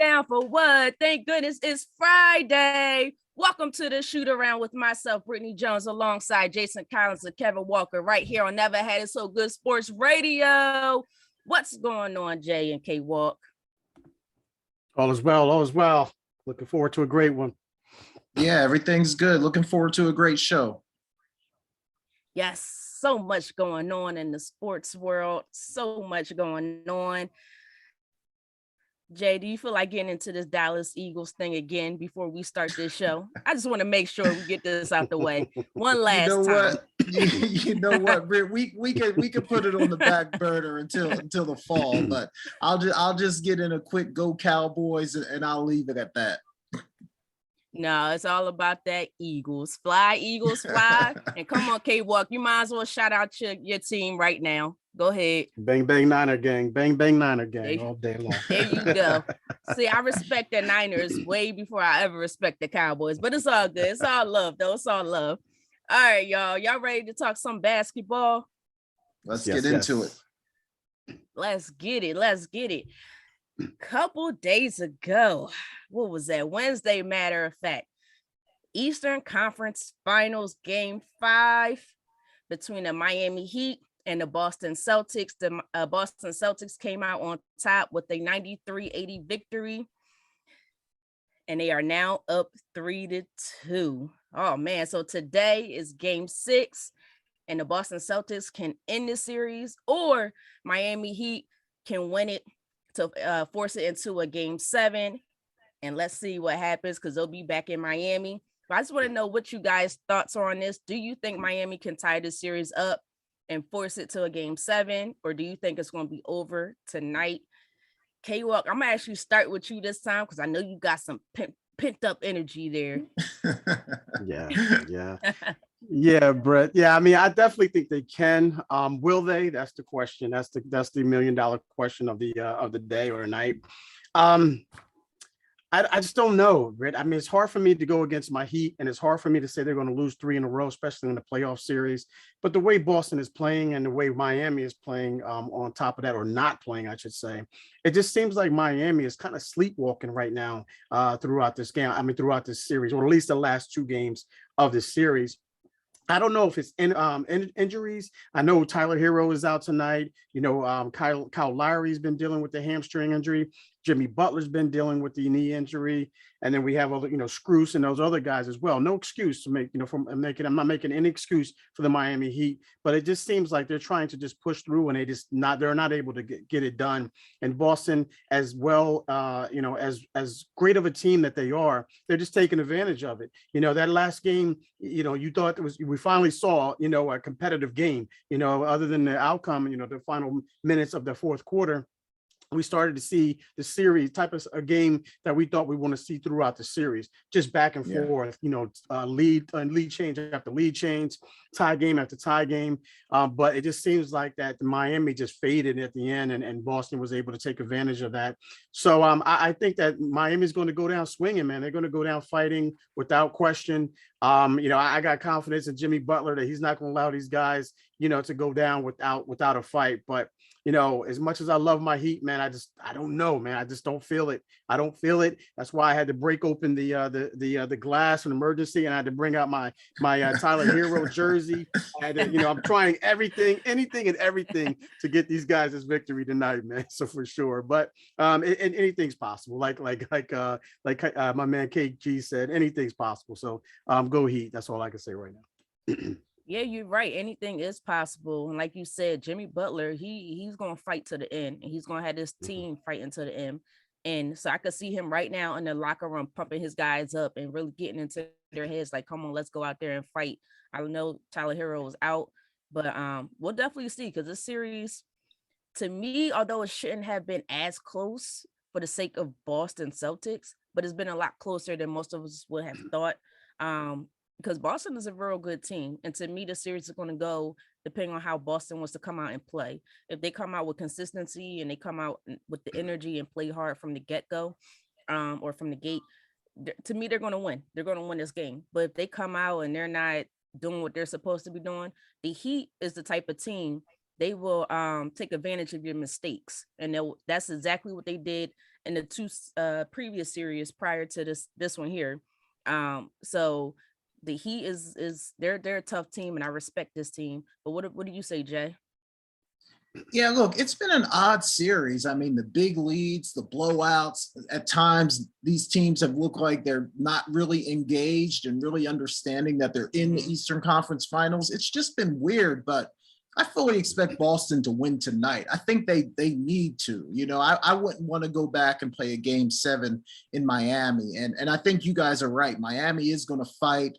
down for what? Thank goodness it's Friday. Welcome to the shoot around with myself, Britne Jones, alongside Jason Collins and Kevin Walker, right here on Never Had It So Good Sports Radio. What's going on, Jay and K Walk? All is well, all is well. Looking forward to a great one. Yeah, everything's good. Looking forward to a great show. Yes, so much going on in the sports world. So much going on. Jay, do you feel like getting into this Dallas Eagles thing again before we start this show? I just want to make sure we get this out the way one last time. What? You know what, Britt? We can put it on the back burner until the fall, but I'll just get in a quick go Cowboys and I'll leave it at that. No, it's all about that Eagles. Fly, Eagles, fly. And come on, K-Walk, you might as well shout out your team right now. Go ahead. Bang, bang, Niner gang. Bang, bang, Niner gang all day long. There you go. See, I respect the Niners way before I ever respect the Cowboys, but it's all good. It's all love, though. It's all love. All right, y'all. Y'all ready to talk some basketball? Let's get into it. Let's get it. Couple days ago, what was that? Wednesday, matter of fact, Eastern Conference Finals Game 5 between the Miami Heat and the Boston Celtics. The Boston Celtics came out on top with a 93-80 victory, and they are now up 3-2. Oh man! So today is Game 6, and the Boston Celtics can end the series, or Miami Heat can win it to force it into a Game 7, and let's see what happens because they'll be back in Miami. But I just want to know what you guys' thoughts are on this. Do you think Miami can tie this series up and force it to a Game 7, or do you think it's going to be over tonight? K-Walk, I'm going to actually start with you this time because I know you got some pent up energy there. Yeah, Brett. Yeah, I mean, I definitely think they can. Will they? That's the question. That's the $1 million question of the day or night. I just don't know, Brett. I mean, it's hard for me to go against my Heat, and it's hard for me to say they're going to lose 3 in a row, especially in the playoff series. But the way Boston is playing and the way Miami is playing on top of that, or not playing, I should say, it just seems like Miami is kind of sleepwalking right now throughout this game. I mean, throughout this series, or at least the last 2 games of this series. I don't know if it's injuries. I know Tyler Hero is out tonight. You know, Kyle Lowry's been dealing with the hamstring injury. Jimmy Butler's been dealing with the knee injury. And then we have other, Scroose and those other guys as well. No excuse to make, I'm not making any excuse for the Miami Heat, but it just seems like they're trying to just push through and they're not able to get it done. And Boston, as well, as great of a team that they are, they're just taking advantage of it. That last game, you thought we finally saw, a competitive game, other than the outcome, the final minutes of the fourth quarter. We started to see the series type of a game that we thought we want to see throughout the series, just back and forth, lead change after lead change, tie game after tie game. But it just seems like that the Miami just faded at the end, and Boston was able to take advantage of that. So I think that Miami is going to go down swinging, man. They're going to go down fighting without question. I got confidence in Jimmy Butler that he's not going to allow these guys, to go down without a fight. But as much as I love my Heat, man, I don't know, man. I just don't feel it. I don't feel it. That's why I had to break open the glass in emergency, and I had to bring out my Tyler Hero jersey. I had to, I'm trying anything and everything to get these guys this victory tonight, man. So for sure, but anything's possible. Like my man KG said, anything's possible. So go Heat. That's all I can say right now. Yeah, you're right. Anything is possible. And like you said, Jimmy Butler, he's going to fight to the end. And he's going to have this team fighting to the end. And so I could see him right now in the locker room pumping his guys up and really getting into their heads like, come on, let's go out there and fight. I know Tyler Hero is out, but we'll definitely see, because this series, to me, although it shouldn't have been as close for the sake of Boston Celtics, but it's been a lot closer than most of us would have thought. Because Boston is a real good team. And to me, the series is going to go depending on how Boston wants to come out and play. If they come out with consistency and they come out with the energy and play hard from the get-go or from the gate, to me, they're going to win. They're going to win this game. But if they come out and they're not doing what they're supposed to be doing, the Heat is the type of team, they will take advantage of your mistakes. And that's exactly what they did in the two previous series prior to this one here. So the Heat is they're a tough team, and I respect this team. But what do you say, Jay? Yeah, look, it's been an odd series. I mean, the big leads, the blowouts, at times these teams have looked like they're not really engaged and really understanding that they're in the Eastern Conference Finals. It's just been weird, but I fully expect Boston to win tonight. I think they need to. You know, I wouldn't want to go back and play a game 7 in Miami. And I think you guys are right. Miami is going to fight.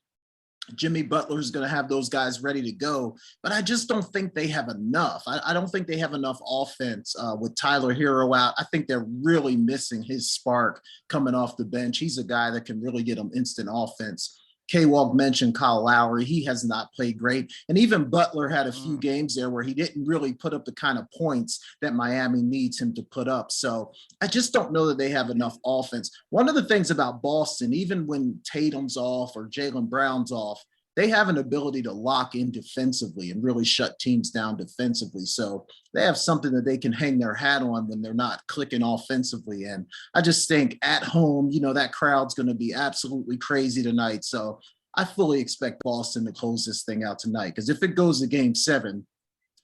Jimmy Butler is going to have those guys ready to go, but I just don't think they have enough. I don't think they have enough offense with Tyler Hero out. I think they're really missing his spark coming off the bench. He's a guy that can really get them instant offense. K-Walk mentioned Kyle Lowry. He has not played great. And even Butler had a few games there where he didn't really put up the kind of points that Miami needs him to put up. So I just don't know that they have enough offense. One of the things about Boston, even when Tatum's off or Jaylen Brown's off, they have an ability to lock in defensively and really shut teams down defensively. So they have something that they can hang their hat on when they're not clicking offensively. And I just think at home, you know, that crowd's going to be absolutely crazy tonight. So I fully expect Boston to close this thing out tonight, because if it goes to game 7,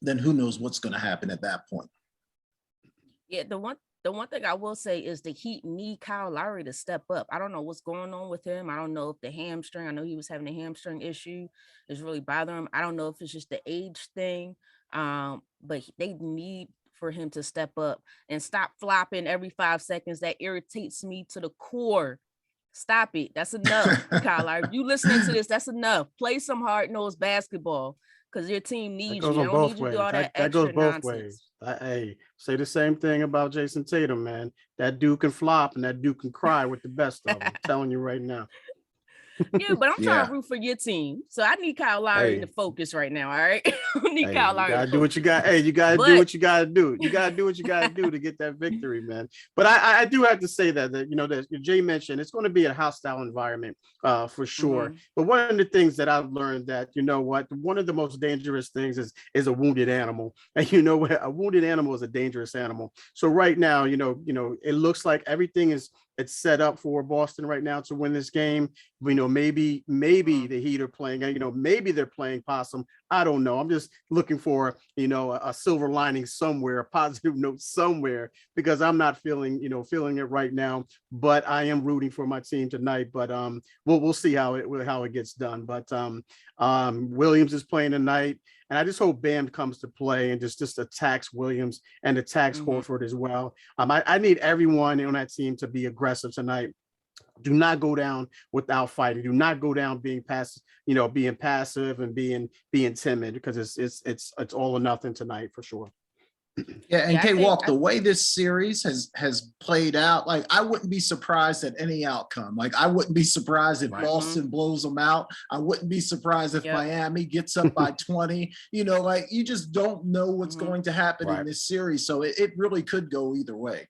then who knows what's going to happen at that point. Yeah, the one thing I will say is the Heat need Kyle Lowry to step up. I don't know what's going on with him. I don't know if the hamstring, I know he was having a hamstring issue, is really bothering him. I don't know if it's just the age thing, but they need for him to step up and stop flopping every 5 seconds. That irritates me to the core. Stop it. That's enough, Kyle Lowry. You listening to this, that's enough. Play some hard-nosed basketball, because your team needs That goes you. They on don't both need you to ways. do all that That goes extra both nonsense. ways. Hey, say the same thing about Jason Tatum, man. That dude can flop and that dude can cry with the best of them. I'm telling you right now. Yeah, but I'm trying to root for your team. So I need Kyle Lowry to focus right now. All right. I need Kyle Lowry. You gotta do what you got. Hey, you gotta do what you gotta do. You gotta do what you gotta do to get that victory, man. But I do have to say that you know, that Jay mentioned, it's going to be a hostile environment for sure. But one of the things that I've learned, that, you know what, one of the most dangerous things is a wounded animal. And you know, a wounded animal is a dangerous animal. So right now, you know, it looks like everything it's set up for Boston right now to win this game. You know, maybe the Heat are playing, you know, maybe they're playing possum. I don't know. I'm just looking for, you know, a silver lining somewhere, a positive note somewhere, because I'm not feeling it right now. But I am rooting for my team tonight. But we'll see how it gets done. But Williams is playing tonight. And I just hope Bam comes to play and just attacks Williams and attacks Horford as well. I need everyone on that team to be aggressive tonight. Do not go down without fighting. Do not go down being passive, being passive and being timid, because it's all or nothing tonight for sure. Yeah, and K-Walk, the way this series has played out, like, I wouldn't be surprised at any outcome. Like, I wouldn't be surprised if Boston blows them out. I wouldn't be surprised if Miami gets up by 20. You know, like, you just don't know what's going to happen in this series. So it really could go either way.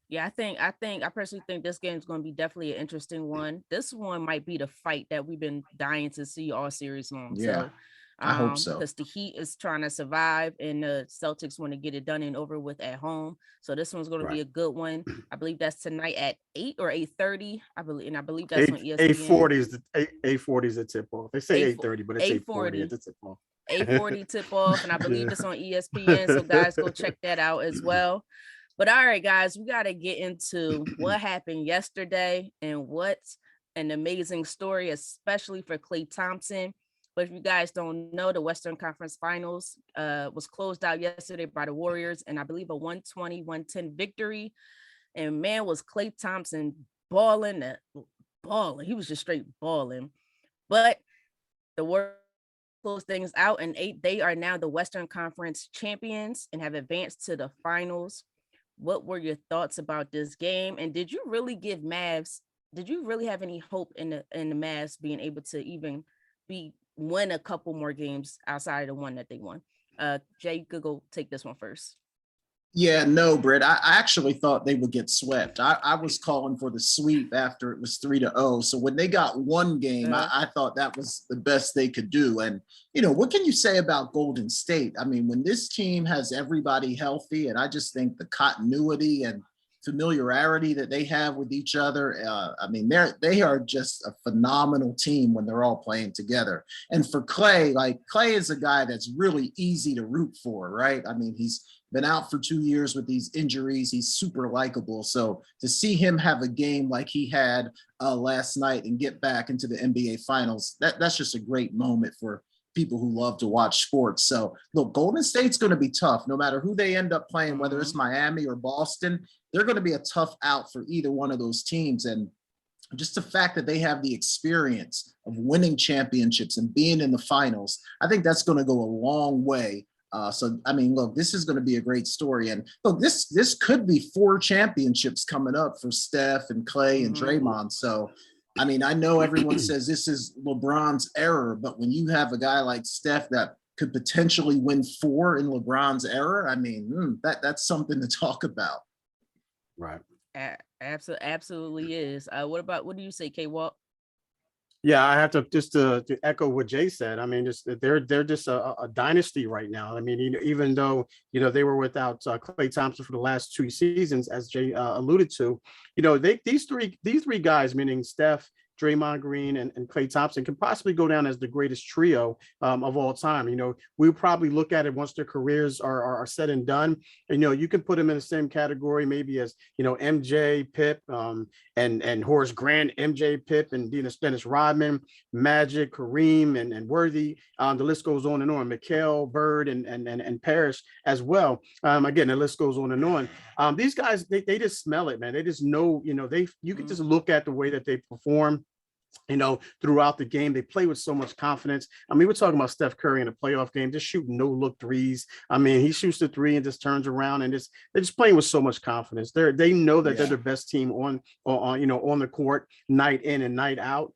Yeah, I personally think this game is going to be definitely an interesting one. This one might be the fight that we've been dying to see all series long. Yeah. So I hope so. Because the Heat is trying to survive and the Celtics want to get it done and over with at home. So this one's going to be a good one. I believe that's tonight at 8 or 8:30. I believe that's on ESPN. 8:40 is the tip off. They say 8:30, but it's 8:40 at the tip off. 8:40 tip off, and I believe it's on ESPN. So guys, go check that out as well. But all right, guys, we got to get into what happened yesterday and what's an amazing story, especially for Klay Thompson. But if you guys don't know, the Western Conference Finals was closed out yesterday by the Warriors, and I believe a 120-110 victory. And man, was Klay Thompson balling. He was just straight balling. But the Warriors closed things out, and they are now the Western Conference champions and have advanced to the finals. What were your thoughts about this game? And did you really have any hope in the Mavs being able to even win a couple more games outside of the one that they won? Jay, you could go take this one first. Yeah, no, Britt. I actually thought they would get swept. I was calling for the sweep after it was 3-0. So when they got one game, I thought that was the best they could do. And, what can you say about Golden State? I mean, when this team has everybody healthy, and I just think the continuity and familiarity that they have with each other. I mean, they are just a phenomenal team when they're all playing together. And for Clay, like Clay is a guy that's really easy to root for, right? I mean, he's been out for 2 years with these injuries. He's super likable. So to see him have a game like he had last night and get back into the NBA Finals, that's just a great moment for people who love to watch sports. So look, Golden State's going to be tough no matter who they end up playing, whether it's Miami or Boston. They're going to be a tough out for either one of those teams. And just the fact that they have the experience of winning championships and being in the finals, I think that's going to go a long way. So, I mean, look, this is going to be a great story. And look, this could be 4 championships coming up for Steph and Clay and Draymond. So, I mean, I know everyone says this is LeBron's era, but when you have a guy like Steph that could potentially win 4 in LeBron's era, I mean, that's something to talk about. Right. Absolutely is. What do you say, K-Walk? Yeah, I have to echo what Jay said. I mean, they're just a dynasty right now. I mean, even though they were without Klay Thompson for the last 2 seasons, as Jay alluded to, these three guys, meaning Steph, Draymond Green, and Klay Thompson, can possibly go down as the greatest trio of all time. We'll probably look at it once their careers are said and done. And, you can put them in the same category, maybe as, MJ, Pip, and Horace Grant, MJ, Pip, and Dennis Rodman, Magic, Kareem, and Worthy. The list goes on and on. Mikhail, Bird, and Parrish as well. Again, the list goes on and on. These guys, they just smell it, man. They just know, you can just look at the way that they perform. Throughout the game, they play with so much confidence. I mean, we're talking about Steph Curry in a playoff game, just shooting no-look threes. I mean, he shoots the 3 and just turns around, and they're just playing with so much confidence. They know that they're the best team on the court, night in and night out.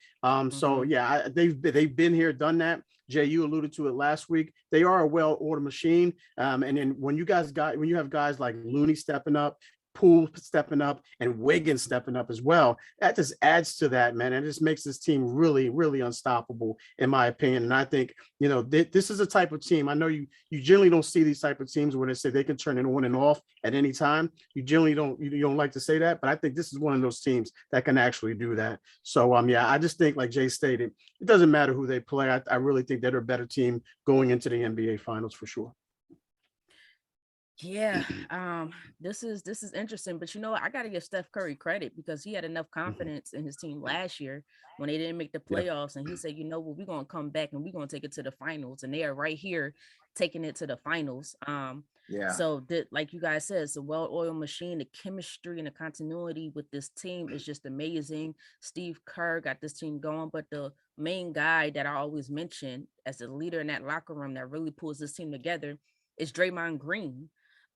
So yeah, they've been here, done that. Jay, you alluded to it last week. They are a well-oiled machine. And then when you have guys like Looney stepping up, Poole stepping up, and Wiggins stepping up as well, that just adds to that, man. And it just makes this team really, really unstoppable, in my opinion. And I think, this is a type of team. I know you generally don't see these type of teams where they say they can turn it on and off at any time. You generally don't like to say that, but I think this is one of those teams that can actually do that. So, yeah, I just think, like Jay stated, it doesn't matter who they play. I really think they're a better team going into the NBA Finals for sure. Yeah, this is interesting, but I got to give Steph Curry credit because he had enough confidence in his team last year when they didn't make the playoffs, and he said, we're going to come back and we're going to take it to the finals, and they are right here taking it to the finals. So like you guys said, it's a well-oiled machine. The chemistry and the continuity with this team is just amazing. Steve Kerr got this team going, but the main guy that I always mention as the leader in that locker room that really pulls this team together is Draymond Green.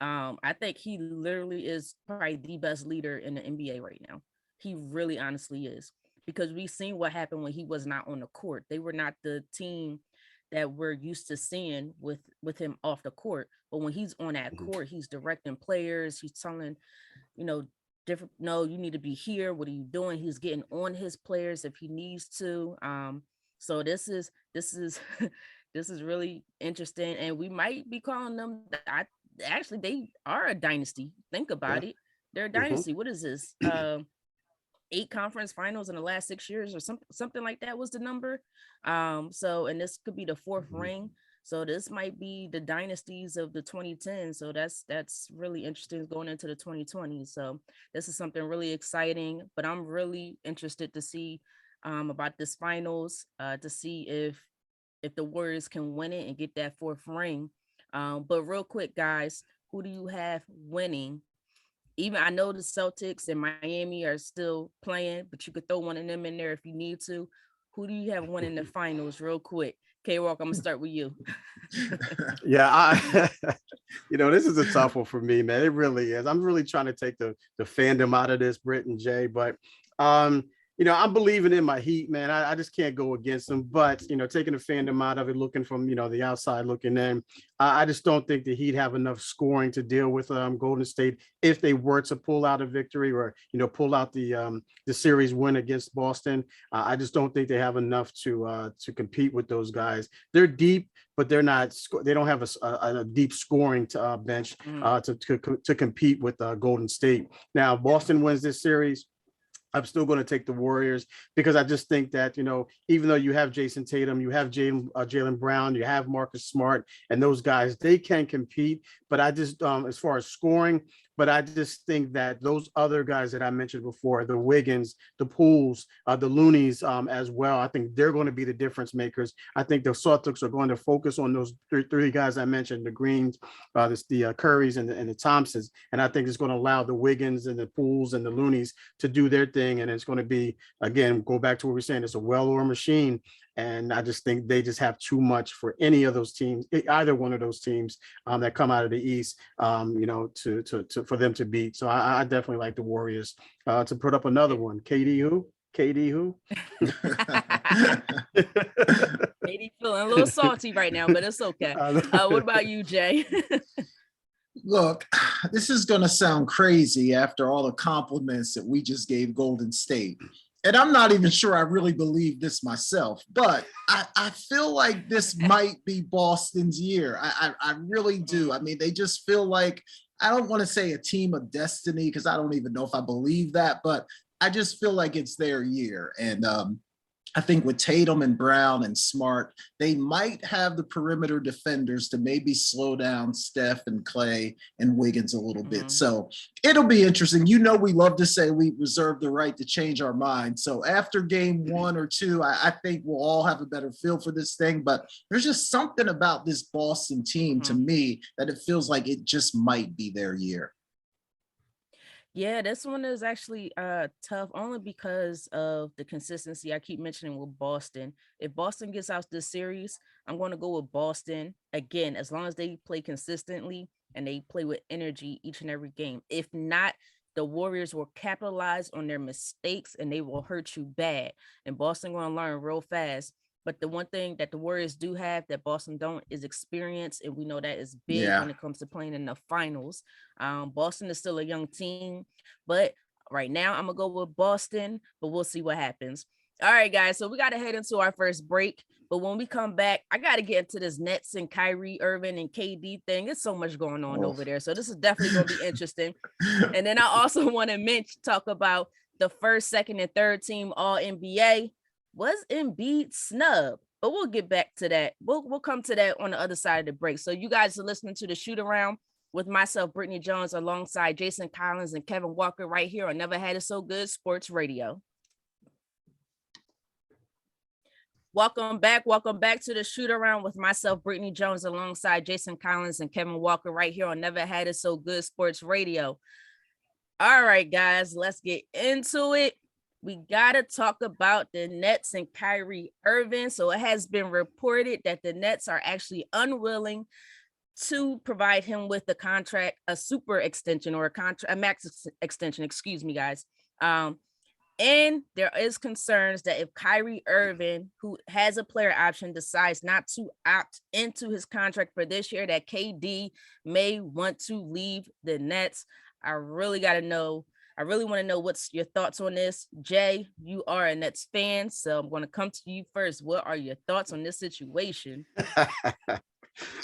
I think he literally is probably the best leader in the NBA right now. He really honestly is, because we've seen what happened when he was not on the court. They were not the team that we're used to seeing with him off the court. But when he's on that court, he's directing players. He's telling, different, no, you need to be here. What are you doing? He's getting on his players if he needs to. So this is this is really interesting. And we might be calling them, actually, they are a dynasty. Think about it. They're a dynasty. What is this? 8 conference finals in the last 6 years, or something like that was the number. So, and this could be the 4th ring. So this might be the dynasties of the 2010s. So that's really interesting going into the 2020s. So this is something really exciting. But I'm really interested to see about this finals, to see if the Warriors can win it and get that 4th ring. But real quick, guys, who do you have winning? Even I know the Celtics and Miami are still playing, but you could throw one of them in there if you need to. Who do you have winning the finals real quick? K-Walk, I'm gonna start with you. Yeah, this is a tough one for me, man. It really is. I'm really trying to take the fandom out of this, Britt and Jay, but I'm believing in my Heat, man. I just can't go against them. But, taking the fandom out of it, looking from, the outside looking in, I just don't think the Heat have enough scoring to deal with Golden State if they were to pull out a victory or, pull out the series win against Boston. I just don't think they have enough to compete with those guys. They're deep, but they're not. They don't have a deep scoring bench to compete with Golden State. Now, Boston wins this series. I'm still going to take the Warriors because I just think that, even though you have Jason Tatum, you have Jaylen Brown, you have Marcus Smart, and those guys, they can compete. But I just, as far as scoring, but I just think that those other guys that I mentioned before, the Wiggins, the Pools, the Loonies as well, I think they're going to be the difference makers. I think the Celtics are going to focus on those three guys I mentioned, the Greens, the Currys, and the Thompsons. And I think it's going to allow the Wiggins and the Pools and the Loonies to do their thing. And it's going to be, again, go back to what we're saying, it's a well-oiled machine. And I just think they just have too much for any of those teams, either one of those teams that come out of the East, for them to beat. So I definitely like the Warriors to put up another one. KD who? KD feeling a little salty right now, but it's okay. What about you, Jay? Look, this is going to sound crazy after all the compliments that we just gave Golden State. And I'm not even sure I really believe this myself, but I feel like this might be Boston's year. I really do. I mean, they just feel like, I don't want to say a team of destiny because I don't even know if I believe that, but I just feel like it's their year. And I think with Tatum and Brown and Smart, they might have the perimeter defenders to maybe slow down Steph and Clay and Wiggins a little bit. So it'll be interesting. We love to say we reserve the right to change our mind. So after game 1 or 2, I think we'll all have a better feel for this thing. But there's just something about this Boston team to me that it feels like it just might be their year. Yeah, this one is actually tough only because of the consistency I keep mentioning with Boston. If Boston gets out this series, I'm going to go with Boston again, as long as they play consistently and they play with energy each and every game. If not, the Warriors will capitalize on their mistakes and they will hurt you bad. And Boston going to learn real fast. But the one thing that the Warriors do have that Boston don't is experience. And we know that is big when it comes to playing in the finals. Boston is still a young team, but right now I'm going to go with Boston, but we'll see what happens. All right, guys. So we got to head into our first break. But when we come back, I got to get into this Nets and Kyrie Irving and KD thing. It's so much going on over there. So this is definitely going to be interesting. And then I also want to talk about the first, second, and third team All NBA. Was Embiid snubbed? But we'll get back to that. We'll come to that on the other side of the break. So you guys are listening to the Shoot Around with myself, Britne Jones, alongside Jason Collins and Kevin Walker right here on Never Had It So Good Sports Radio. Welcome back to the Shoot Around with myself, Britne Jones, alongside Jason Collins and Kevin Walker right here on Never Had It So Good Sports Radio. All right, guys, let's get into it. We got to talk about the Nets and Kyrie Irving. So it has been reported that the Nets are actually unwilling to provide him with a super extension or a max extension, excuse me, guys. And there is concerns that if Kyrie Irving, who has a player option, decides not to opt into his contract for this year, that KD may want to leave the Nets. I really want to know what's your thoughts on this. Jay, you are a Nets fan, so I'm going to come to you first. What are your thoughts on this situation?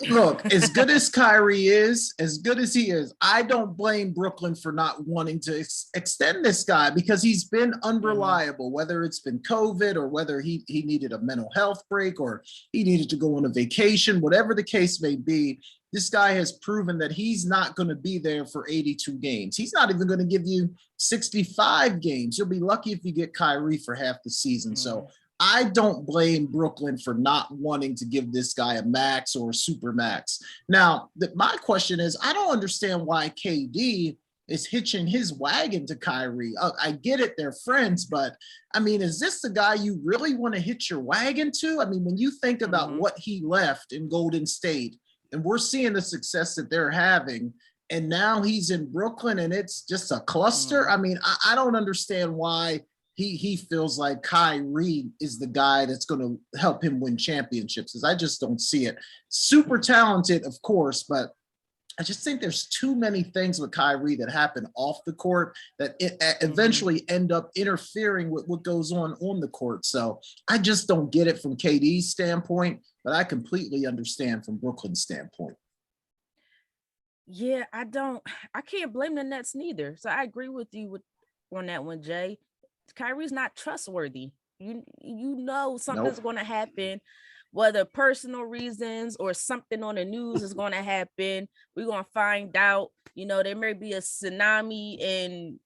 Look, as good as Kyrie is, as good as he is, I don't blame Brooklyn for not wanting to extend this guy because he's been unreliable, whether it's been COVID or whether he needed a mental health break or he needed to go on a vacation, whatever the case may be. This guy has proven that he's not going to be there for 82 games. He's not even going to give you 65 games. You'll be lucky if you get Kyrie for half the season. So I don't blame Brooklyn for not wanting to give this guy a max or a super max. Now, my question is, I don't understand why KD is hitching his wagon to Kyrie. I get it, they're friends, but I mean, is this the guy you really want to hitch your wagon to? I mean, when you think about what he left in Golden State, and we're seeing the success that they're having, and now he's in Brooklyn and it's just a cluster. I mean, I don't understand why he feels like Kyrie is the guy that's going to help him win championships. Because I just don't see it. Super talented, of course, but I just think there's too many things with Kyrie that happen off the court that eventually end up interfering with what goes on the court. So I just don't get it from KD's standpoint, but I completely understand from Brooklyn's standpoint. Yeah, I can't blame the Nets neither. So I agree with you on that one, Jay. Kyrie's not trustworthy. You know something's Nope. going to happen, whether personal reasons or something on the news is going to happen. We're going to find out. There may be a tsunami in,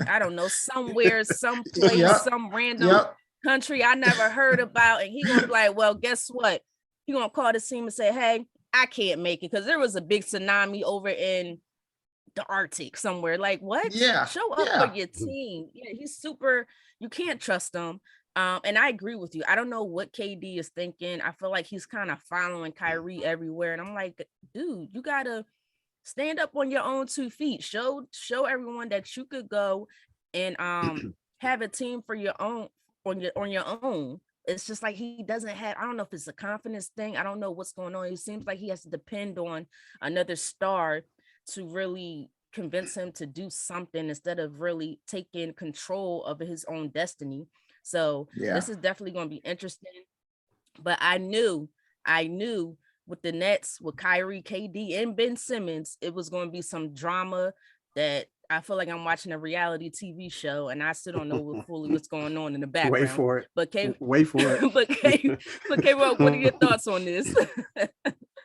I don't know, somewhere, someplace, Yep. some random Yep. country I never heard about. And he's going to be like, well, guess what? He's going to call the team and say, hey, I can't make it because there was a big tsunami over in the Arctic somewhere. Like, what? Yeah. Show up for your team. Yeah, he's super. You can't trust him. And I agree with you. I don't know what KD is thinking. I feel like he's kind of following Kyrie everywhere. And I'm like, dude, you gotta stand up on your own 2 feet. Show everyone that you could go and have a team for your own on your own. It's just like he doesn't have, I don't know if it's a confidence thing. I don't know what's going on. It seems like he has to depend on another star to really convince him to do something instead of really taking control of his own destiny. So this is definitely going to be interesting. But I knew with the Nets, with Kyrie, KD, and Ben Simmons, it was going to be some drama that I feel like I'm watching a reality TV show and I still don't know fully what's going on in the background. Wait for it. But Wait for it. but K-Rock, what are your thoughts on this?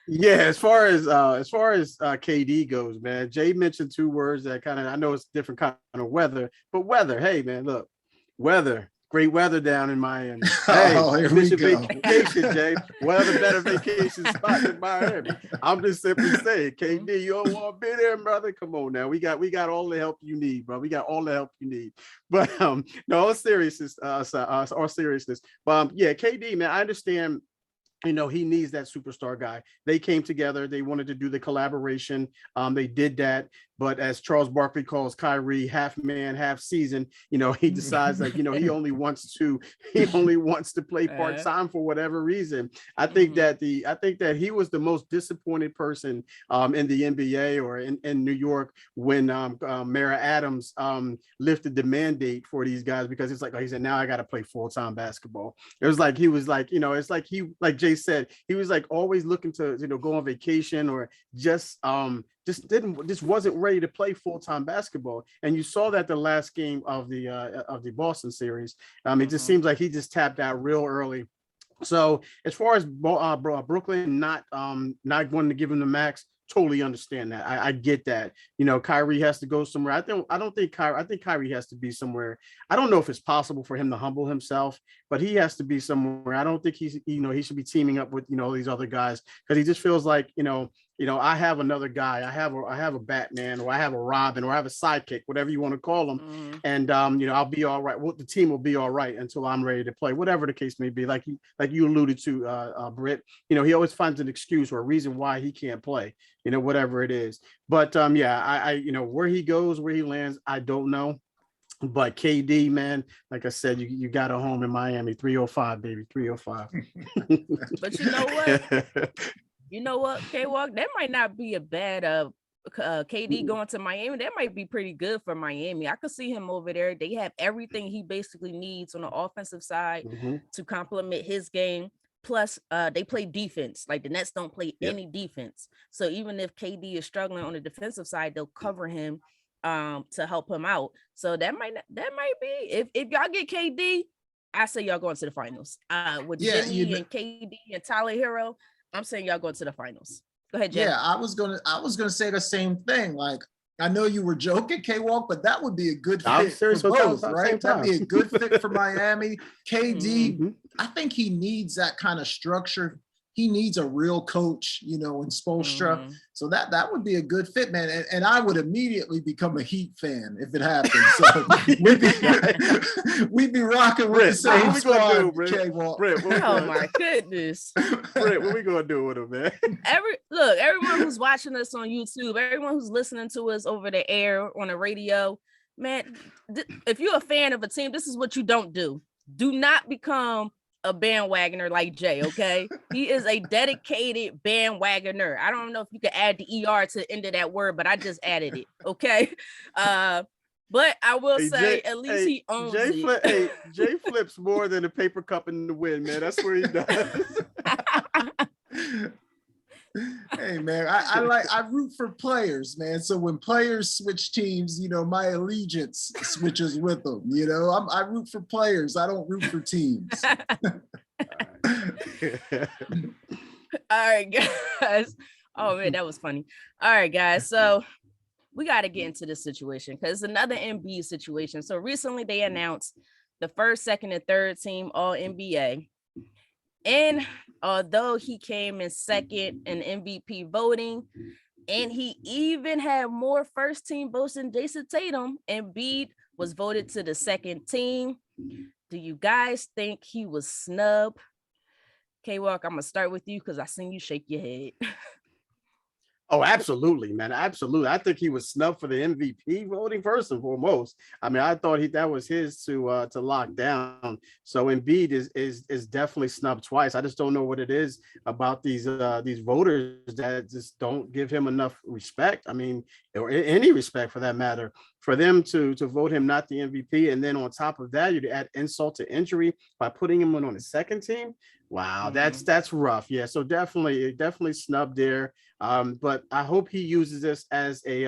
Yeah, as far as KD goes, man, Jay mentioned 2 words that kind of, I know it's different kind of weather, but weather. Hey, man, look, weather. Great weather down in Miami. Hey, here we go. Vacation, Jay. What other better vacation spot than Miami? I'm just simply saying, KD, you don't want to be there, brother. Come on now. We got all the help you need, bro. We got all the help you need. But no, all seriousness, all seriousness. But yeah, KD, man, I understand. He needs that superstar guy. They came together. They wanted to do the collaboration. They did that. But as Charles Barkley calls Kyrie, half man, half season, he decides like, he only wants to play part-time for whatever reason. I think that he was the most disappointed person in the NBA or in New York when Mara Adams lifted the mandate for these guys, because it's like, he said, now I got to play full-time basketball. It was like, he was like, it's like like Jay said, he was like always looking to, go on vacation or just wasn't ready to play full-time basketball. And you saw that the last game of the Boston series. It just seems like he just tapped out real early. So as far as Brooklyn not wanting to give him the max, totally understand that. I get that. Kyrie has to go somewhere. I think Kyrie has to be somewhere. I don't know if it's possible for him to humble himself, but he has to be somewhere. I don't think he should be teaming up with these other guys, because he just feels like I have another guy. I have a Batman, or I have a Robin, or I have a sidekick, whatever you want to call him. And I'll be all right. Well, the team will be all right until I'm ready to play, whatever the case may be. Like you alluded to, Britt. He always finds an excuse or a reason why he can't play. Whatever it is. But I where he goes, where he lands, I don't know. But KD, man, like I said, you got a home in Miami, 305, baby, 305. But you know what, K-Walk, that might not be a bad KD going to Miami. That might be pretty good for Miami. I could see him over there. They have everything he basically needs on the offensive side to complement his game. Plus, they play defense. Like the Nets don't play any defense. So even if KD is struggling on the defensive side, they'll cover him to help him out. So that might be, if y'all get KD, I say y'all going to the finals. With Jimmy and KD and Tyler Hero, I'm saying y'all going to the finals. Go ahead, Jay. Yeah, I was gonna say the same thing. Like, I know you were joking, K-Walk, but that would be a good fit for both, right? That'd be a good fit for Miami. KD, I think he needs that kind of structure. He needs a real coach, in Spoelstra. So that would be a good fit, man. And I would immediately become a Heat fan if it happened. So we'd be rocking with the same squad. Oh my goodness. Britt, what we gonna do with him, man? Everyone who's watching us on YouTube, everyone who's listening to us over the air on the radio, Man, if you're a fan of a team, this is what you don't do. Do not become a bandwagoner like Jay, okay? He is a dedicated bandwagoner. I don't know if you can add the ER to the end of that word, but I just added it, okay? But I will say, at least he owns it. Jay flips more than a paper cup in the wind, man. That's what he does. Hey man, I root for players, man. So when players switch teams, my allegiance switches with them. I root for players. I don't root for teams. All right, guys. Oh man, that was funny. All right, guys. So we got to get into this situation because it's another Embiid situation. So recently they announced the first, second, and third team All NBA. And although he came in second in MVP voting, and he even had more first team votes than Jason Tatum, Embiid was voted to the second team. Do you guys think he was snubbed? K-Walk, I'm going to start with you because I seen you shake your head. Oh, absolutely, man. Absolutely. I think he was snubbed for the MVP voting first and foremost. I mean, I thought that was his to lock down. So Embiid is definitely snubbed twice. I just don't know what it is about these voters that just don't give him enough respect. I mean, or any respect for that matter. For them to vote him not the MVP, and then on top of that, you add insult to injury by putting him on the second team. Wow, that's rough. Yeah, so definitely snubbed there. But I hope he uses this as a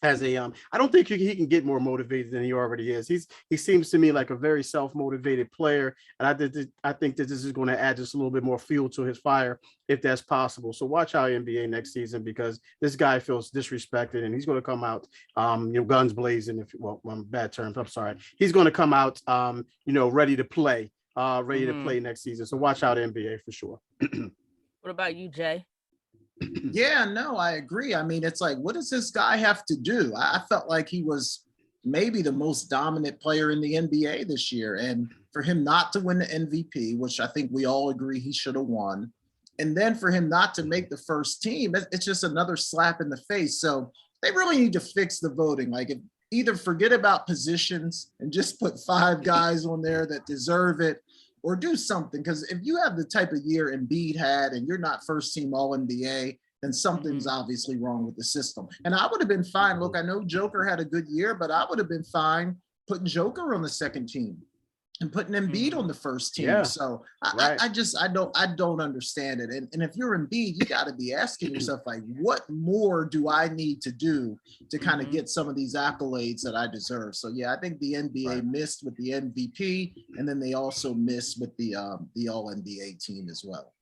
I don't think he can get more motivated than he already is. He seems to me like a very self-motivated player, and I think that this is going to add just a little bit more fuel to his fire if that's possible. So watch out NBA next season because this guy feels disrespected and he's going to come out guns blazing. Bad terms. I'm sorry. He's going to come out ready to play. To play next season. So watch out NBA for sure. What about you, Jay? Yeah, no, I agree. I mean, it's like, what does this guy have to do? I felt like he was maybe the most dominant player in the NBA this year. And for him not to win the MVP, which I think we all agree he should have won, and then for him not to make the first team, it's just another slap in the face. So they really need to fix the voting. Like, either forget about positions and just put 5 guys on there that deserve it, or do something. Because if you have the type of year Embiid had and you're not first team All NBA, then something's obviously wrong with the system. And I would have been fine. Look, I know Joker had a good year, but I would have been fine putting Joker on the second team and putting Embiid on the first team. Yeah, so I don't understand it. And if you're Embiid, you got to be asking yourself, like, what more do I need to do to kind of get some of these accolades that I deserve? So yeah, I think the NBA missed with the MVP, and then they also missed with the All NBA team as well.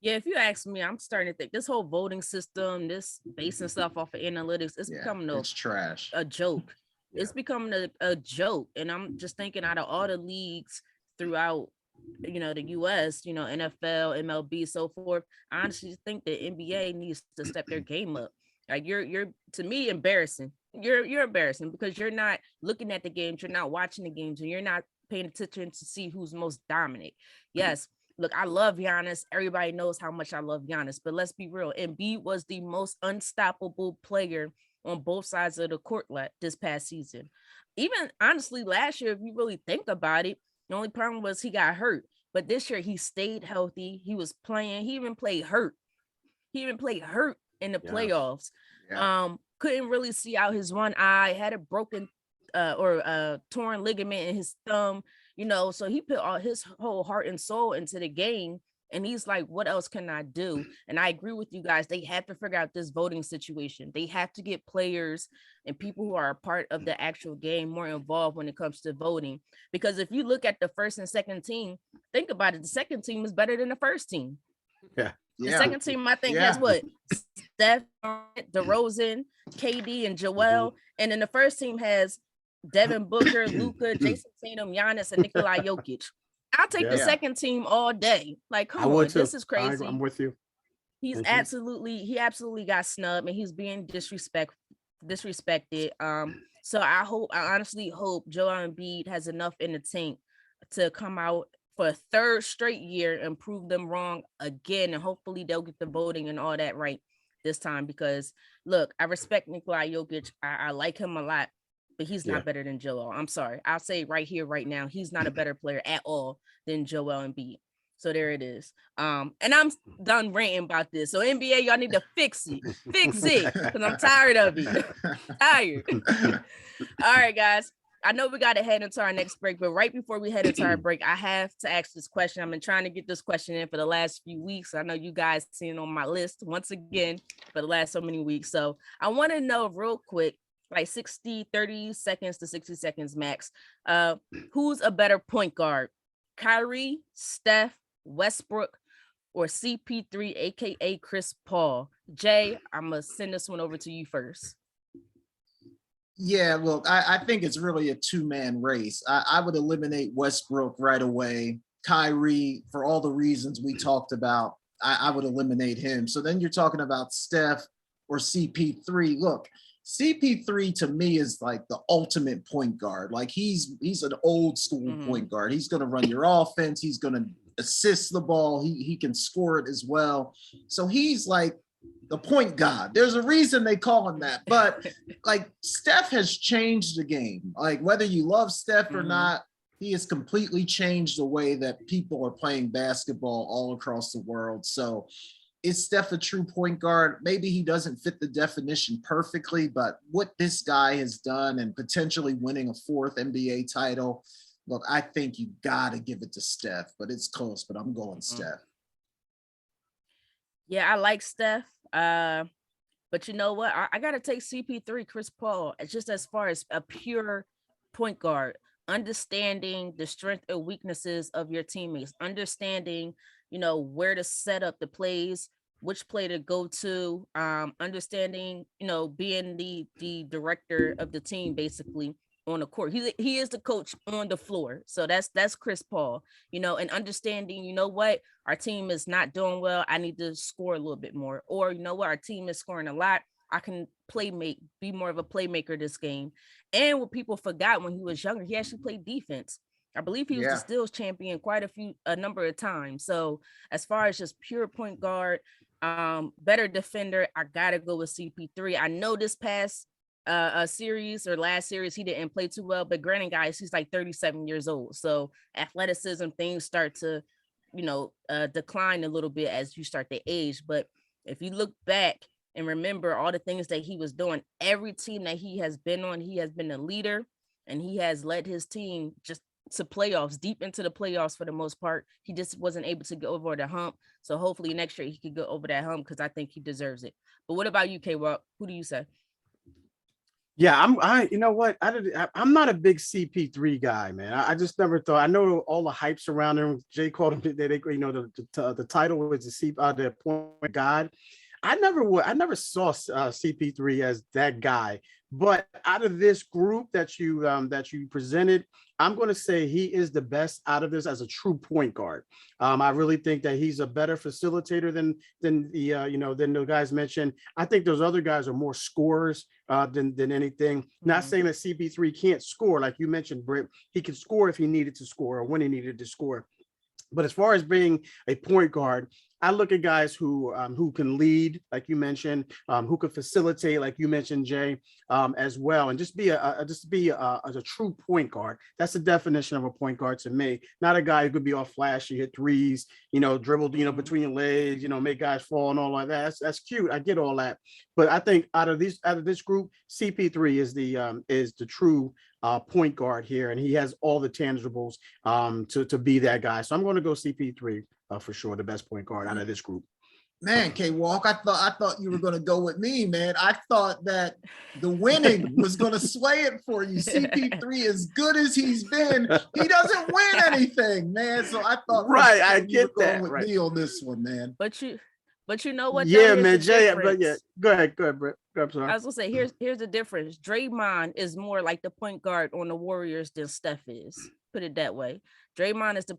Yeah, if you ask me, I'm starting to think this whole voting system, this basing stuff off of analytics, it's becoming trash. A joke. Yeah. It's becoming a joke. And I'm just thinking, out of all the leagues throughout, the US, NFL, MLB, so forth, I honestly think the NBA needs to step their game up. Like, you're to me embarrassing. You're embarrassing because you're not looking at the games, you're not watching the games, and you're not paying attention to see who's most dominant. Yes. Look, I love Giannis. Everybody knows how much I love Giannis, but let's be real. Embiid was the most unstoppable player on both sides of the court this past season. Even honestly, last year, if you really think about it, the only problem was he got hurt. But this year he stayed healthy. He was playing. He even played hurt. In the playoffs. Yeah. Couldn't really see out his one eye. Had a broken or torn ligament in his thumb. So he put all his whole heart and soul into the game. And he's like, what else can I do? And I agree with you guys. They have to figure out this voting situation. They have to get players and people who are a part of the actual game more involved when it comes to voting. Because if you look at the first and second team, think about it. The second team is better than the first team. Yeah. The second team, I think, has what? Steph, DeRozan, KD, and Joel. And then the first team has Devin Booker, Luka, Jason Tatum, Giannis, and Nikola Jokic. I'll take the second team all day. Like, come on, this is crazy. I'm with you. He absolutely got snubbed, and he's being disrespected. So I honestly hope Joel Embiid has enough in the tank to come out for a third straight year and prove them wrong again, and hopefully they'll get the voting and all that right this time because look, I respect Nikola Jokic. I like him a lot, but he's not better than Joel. I'm sorry. I'll say right here, right now, he's not a better player at all than Joel Embiid. So there it is. And I'm done ranting about this. So NBA, y'all need to fix it. Fix it. Because I'm tired of it. Tired. All right, guys. I know we got to head into our next break, but right before we head into our break, I have to ask this question. I've been trying to get this question in for the last few weeks. I know you guys seen it on my list once again for the last so many weeks. So I want to know real quick, like 30 seconds to 60 seconds max. Who's a better point guard? Kyrie, Steph, Westbrook, or CP3, aka Chris Paul? Jay, I'm gonna send this one over to you first. Yeah, look, I think it's really a two-man race. I would eliminate Westbrook right away. Kyrie, for all the reasons we talked about, I would eliminate him. So then you're talking about Steph or CP3. Look, CP3 to me is like the ultimate point guard. Like he's an old school point guard. He's going to run your offense. He's going to assist the ball. He can score it as well. So he's like the point god. There's a reason they call him that. But like Steph has changed the game. Like whether you love Steph or not, he has completely changed the way that people are playing basketball all across the world. So is Steph a true point guard? Maybe he doesn't fit the definition perfectly, but what this guy has done and potentially winning a fourth NBA title, look, I think you got to give it to Steph, but it's close, but I'm going Steph. Yeah, I like Steph. But you know what? I got to take CP3, Chris Paul, just as far as a pure point guard, understanding the strength and weaknesses of your teammates, understanding, where to set up the plays, which play to go to, understanding, being the director of the team, basically on the court. He is the coach on the floor. So that's Chris Paul, and understanding, what our team is not doing well. I need to score a little bit more, or what, our team is scoring a lot. I can be more of a playmaker this game. And what people forgot when he was younger, he actually played defense. I believe he was the steals champion a number of times. So as far as just pure point guard, better defender, I gotta go with CP3. I know this past a series or last series he didn't play too well, but granted, guys, he's like 37 years old. So athleticism, things start to decline a little bit as you start to age. But if you look back and remember all the things that he was doing, every team that he has been on, he has been a leader, and he has led his team just to playoffs, deep into the playoffs for the most part. He just wasn't able to go over the hump. So hopefully next year he could go over that hump because I think he deserves it. But what about you, K-Walk? Who do you say? Yeah, you know what? I'm not a big CP3 guy, man. I just never thought. I know all the hypes around him. Jay called him, the title was the point god. I never saw CP3 as that guy. But out of this group that you presented, I'm going to say he is the best out of this as a true point guard. I really think that he's a better facilitator than the guys mentioned. I think those other guys are more scorers than anything. Not saying that CP3 can't score, like you mentioned, Britt. He can score if he needed to score or when he needed to score. But as far as being a point guard, I look at guys who can lead, like you mentioned, who could facilitate, like you mentioned, Jay, as well, and just be a true point guard. That's the definition of a point guard to me. Not a guy who could be all flashy, hit threes, dribble, between your legs, make guys fall and all like that. That's cute. I get all that, but I think out of this group, CP3 is the true point guard here, and he has all the tangibles to be that guy. So I'm going to go CP3 for sure, the best point guard out of this group. Man, K-Walk, I thought you were going to go with me, man. I thought that the winning was going to sway it for you. CP3, as good as he's been, he doesn't win anything, man. So I thought, right, I get that. With me on this one, man. But you know what? Yeah, man, Jay. But yeah, go ahead, Brett. I'm sorry. I was gonna say here's the difference. Draymond is more like the point guard on the Warriors than Steph is. Put it that way. Draymond is the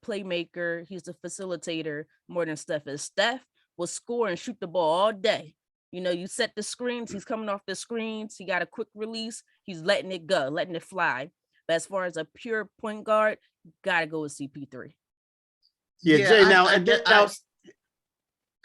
playmaker. He's the facilitator more than Steph is. Steph will score and shoot the ball all day. You set the screens. He's coming off the screens. He got a quick release. He's letting it go, letting it fly. But as far as a pure point guard, gotta go with CP3. Yeah, Jay.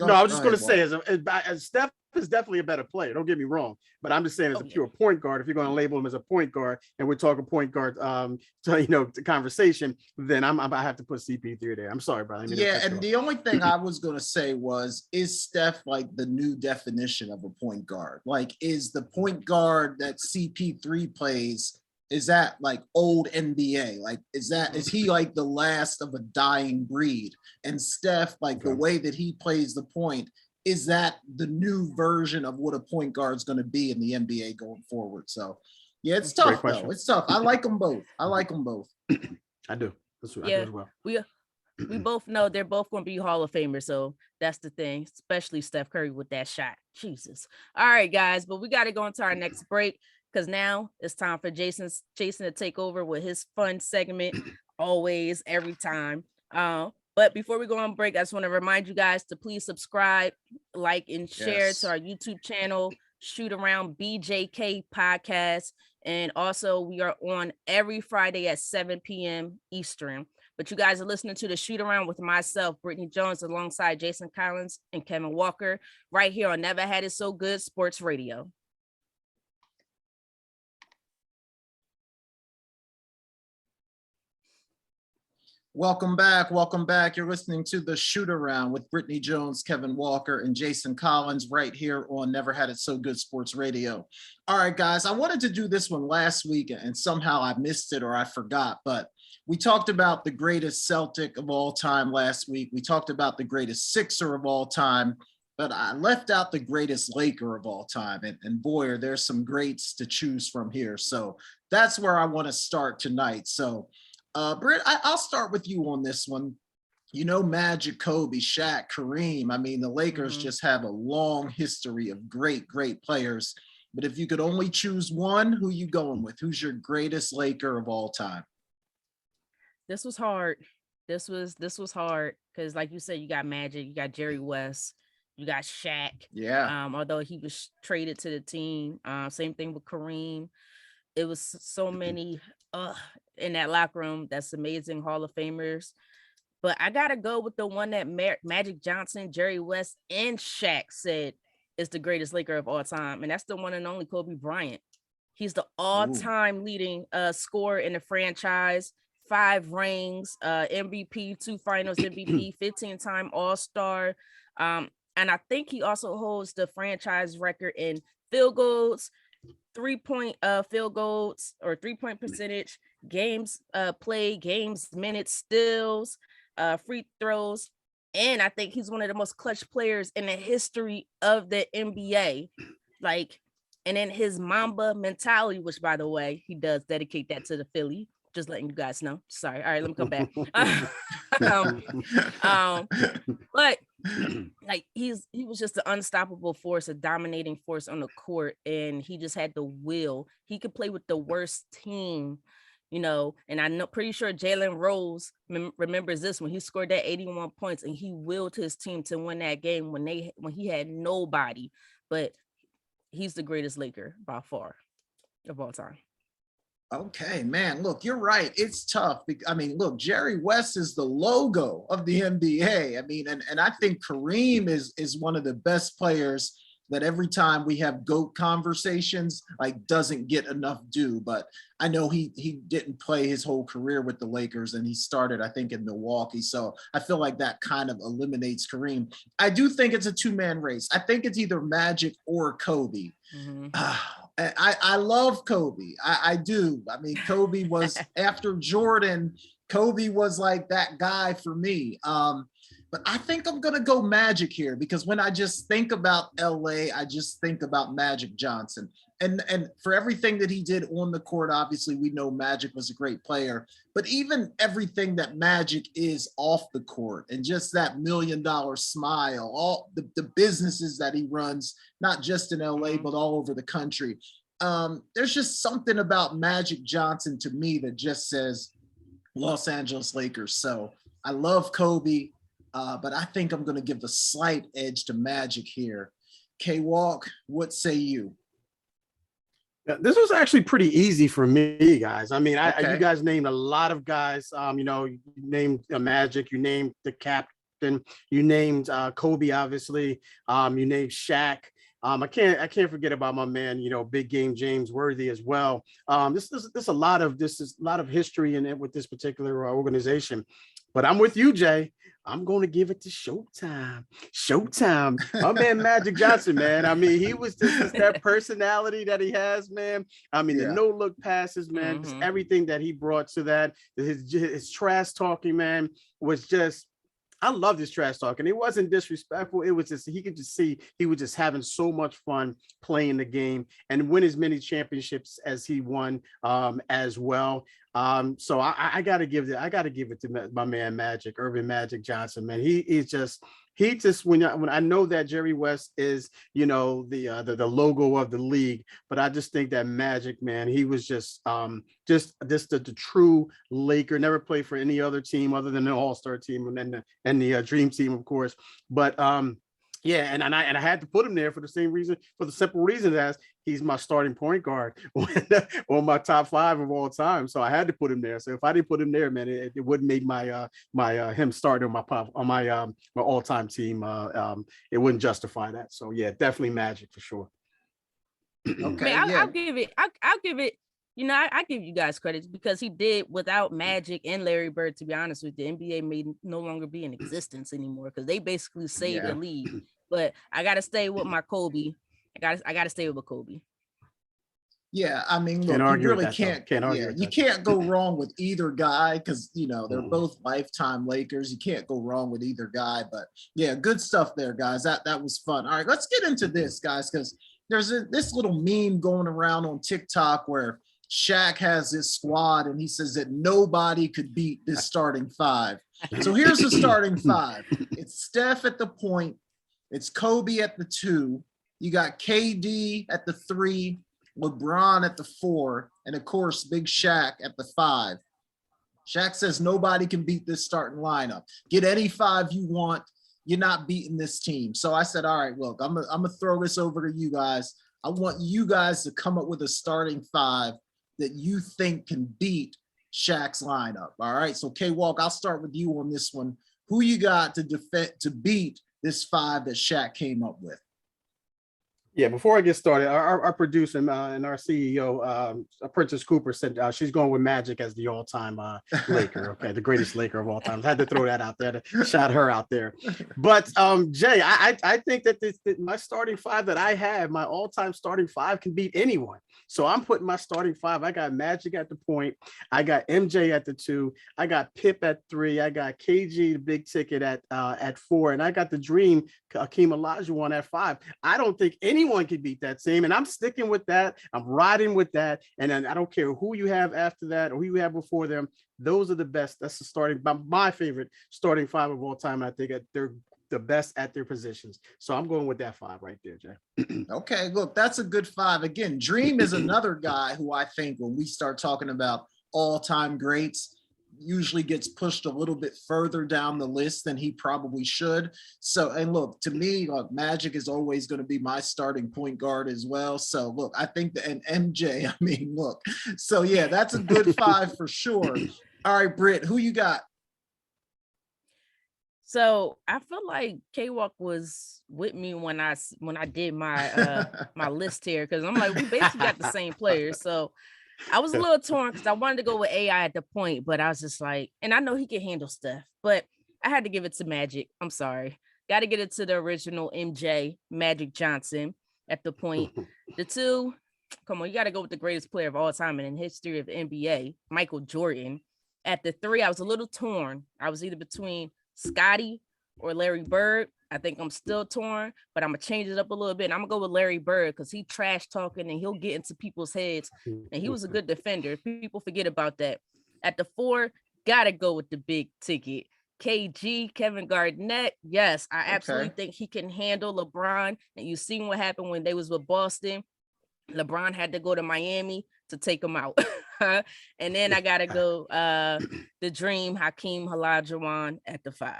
No, I was Go just going ahead, to say, Walt. as Steph is definitely a better player. Don't get me wrong, but I'm just saying, as Oh a yeah. pure point guard, if you're going to label him as a point guard, and we're talking point guard, to conversation, then I have to put CP3 there. I'm sorry, brother. I mean, Yeah, and the only thing I was going to say was, is Steph like the new definition of a point guard? Like, is the point guard that CP3 plays, is that like old NBA? Like, is he like the last of a dying breed? And Steph, like the way that he plays the point, is that the new version of what a point guard is going to be in the NBA going forward? So, yeah, it's tough though. It's tough. I like them both. I like them both. I do. That's what I do Yeah. as well. We both know they're both going to be Hall of Famers, so that's the thing, especially Steph Curry with that shot. Jesus. All right, guys, but we got to go into our next break because now it's time for Jason to take over with his fun segment, always, every time. But before we go on break, I just want to remind you guys to please subscribe, like, and share to our YouTube channel, Shoot Around BJK Podcast. And also, we are on every Friday at 7 p.m. Eastern. But you guys are listening to the Shoot Around with myself, Britne Jones, alongside Jason Collins and Kevin Walker, right here on Never Had It So Good Sports Radio. Welcome back. Welcome back. You're listening to the Shoot Around with Britne Jones, Kevin Walker, and Jason Collins right here on Never Had It So Good Sports Radio. All right, guys, I wanted to do this one last week and somehow I missed it or I forgot, but we talked about the greatest Celtic of all time last week. We talked about the greatest Sixer of all time, but I left out the greatest Laker of all time. And boy, there's some greats to choose from here. So that's where I want to start tonight. So Britt, I'll start with you on this one. You know, Magic, Kobe, Shaq, Kareem. I mean, the Lakers just have a long history of great, great players. But if you could only choose one, who you going with? Who's your greatest Laker of all time? This was hard. This was hard because, like you said, you got Magic, you got Jerry West, you got Shaq. Yeah. Although he was traded to the team. Same thing with Kareem. It was so many in that locker room. That's amazing Hall of Famers. But I gotta go with the one that Magic Johnson, Jerry West, and Shaq said is the greatest Laker of all time, and that's the one and only Kobe Bryant. He's the all-time leading scorer in the franchise. 5 rings, MVP, 2 Finals MVP, 15-time All-Star, and I think he also holds the franchise record in field goals, 3-point field goals or 3-point percentage, games played, games minutes, steals, free throws, and I think he's one of the most clutch players in the history of the NBA. Like, and then his Mamba mentality, which by the way, he does dedicate that to the Philly. Just letting you guys know. Sorry. All right, let me come back. But like he was just an unstoppable force, a dominating force on the court, and he just had the will. He could play with the worst team, you know. And I know, pretty sure Jalen Rose remembers this when he scored that 81 points, and he willed his team to win that game when he had nobody. But he's the greatest Laker by far of all time. Okay, man, look, you're right. It's tough. I mean, look, Jerry West is the logo of the NBA. I mean, and I think Kareem is one of the best players that every time we have GOAT conversations, like doesn't get enough due. But I know he didn't play his whole career with the Lakers and he started, I think, in Milwaukee. So I feel like that kind of eliminates Kareem. I do think it's a 2-man race. I think it's either Magic or Kobe. I love Kobe. I do. I mean, Kobe was after Jordan, Kobe was like that guy for me. But I think I'm going to go Magic here because when I just think about LA, I just think about Magic Johnson. And for everything that he did on the court, obviously we know Magic was a great player, but even everything that Magic is off the court and just that $1 million smile, all the businesses that he runs, not just in LA, but all over the country. There's just something about Magic Johnson to me that just says Los Angeles Lakers. So I love Kobe, but I think I'm going to give the slight edge to Magic here. K-Walk, what say you? This was actually pretty easy for me, guys. I mean, you guys named a lot of guys. You know, you named Magic, you named the Pippen. You named Kobe, obviously. You named Shaq. I can't forget about my man, big game James Worthy as well. This is a lot of history in it with this particular organization. But I'm with you, Jay. I'm going to give it to Showtime. Showtime. My man, Magic Johnson, man. I mean, he was just that personality that he has, man. I mean, the no-look passes, man. Just everything that he brought to that. His trash talking, man, was just. I love this trash talking. It wasn't disrespectful. It was just, he could just see he was just having so much fun playing the game and win as many championships as he won as well. So I gotta give it to my man Irvin Magic Johnson, man. He just when I know that Jerry West is the logo of the league, but I just think that Magic, man, he was just the true Laker. Never played for any other team other than the All-Star team and the Dream Team, of course. But yeah, and I had to put him there for the simple reason as he's my starting point guard on my top 5 of all time. So I had to put him there. So if I didn't put him there, man, it wouldn't make my him starting on my all-time team. It wouldn't justify that. So yeah, definitely Magic for sure. Okay, I'll give it. I give you guys credit because he did without Magic and Larry Bird. To be honest with you, the NBA may no longer be in existence anymore because they basically saved the league. But I gotta stay with my Kobe. I gotta stay with Kobe. Yeah, I mean, look, you really can't you can't go wrong with either guy because they're both lifetime Lakers. You can't go wrong with either guy. But yeah, good stuff there, guys. That was fun. All right, let's get into this, guys, because there's this little meme going around on TikTok where Shaq has his squad and he says that nobody could beat this starting 5. So here's the starting 5. It's Steph at the point. It's Kobe at the 2. You got KD at the 3, LeBron at the 4, and of course, Big Shaq at the 5. Shaq says nobody can beat this starting lineup. Get any 5 you want. You're not beating this team. So I said, all right, look, I'm gonna throw this over to you guys. I want you guys to come up with a starting 5 that you think can beat Shaq's lineup. All right. So K-Walk, I'll start with you on this one. Who you got to beat this 5 that Shaq came up with? Yeah, before I get started, our producer and our CEO, Princess Cooper, said she's going with Magic as the all-time Laker. Okay, the greatest Laker of all time. I had to throw that out there to shout her out there. But Jay, I think that my starting 5 that I have, my all-time starting 5, can beat anyone. So I'm putting my starting 5. I got Magic at the point. I got MJ at the 2. I got Pip at 3. I got KG, the big ticket at 4, and I got the Dream, Hakeem Olajuwon at 5. I don't think anyone can beat that team, and I'm sticking with that. I'm riding with that, and then I don't care who you have after that or who you have before them. Those are the best. That's the starting, my favorite starting 5 of all time. I think they're the best at their positions. So I'm going with that 5 right there, Jay. Okay, look, that's a good 5. Again, Dream is another guy who I think when we start talking about all-time greats, usually gets pushed a little bit further down the list than he probably should. So, and look, to me, look, Magic is always going to be my starting point guard as well. So look, I think that, and MJ, I mean, look, so yeah, that's a good 5 for sure. All right, Britt, who you got? So I feel like K-Walk was with me when I did my my list here because I'm like, we basically got the same players. So I was a little torn because I wanted to go with AI at the point, but I was just like, and I know he can handle stuff, but I had to give it to Magic. I'm sorry. Got to get it to the original MJ, Magic Johnson at the point. The 2, come on, you got to go with the greatest player of all time and in history of the NBA, Michael Jordan. At the 3, I was a little torn. I was either between Scotty or Larry Bird. I think I'm still torn, but I'm gonna change it up a little bit. I'm gonna go with Larry Bird because he trash talking and he'll get into people's heads, and he was a good defender. People forget about that. At the 4, gotta go with the big ticket, KG, Kevin Garnett. Yes, I absolutely think he can handle LeBron. And you seen what happened when they was with Boston. LeBron had to go to Miami to take him out. And then I gotta go the Dream, Hakeem Olajuwon at the 5.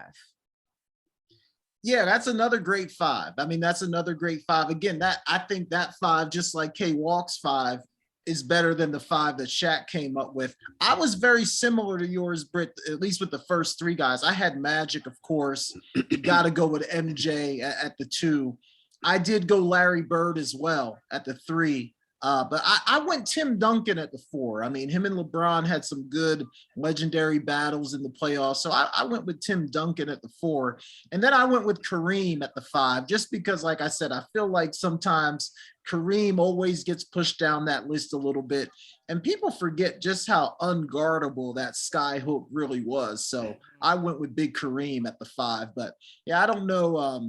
Yeah, that's another great 5. I mean, that's another great 5. Again, that I think that 5, just like K-Walk's 5, is better than the 5 that Shaq came up with. I was very similar to yours, Britt, at least with the first 3 guys. I had Magic, of course. You got to go with MJ at the 2. I did go Larry Bird as well at the 3. But I went Tim Duncan at the 4. I mean, him and LeBron had some good legendary battles in the playoffs. So I went with Tim Duncan at the 4. And then I went with Kareem at the 5, just because, like I said, I feel like sometimes Kareem always gets pushed down that list a little bit. And people forget just how unguardable that sky hook really was. So I went with Big Kareem at the 5. But yeah, I don't know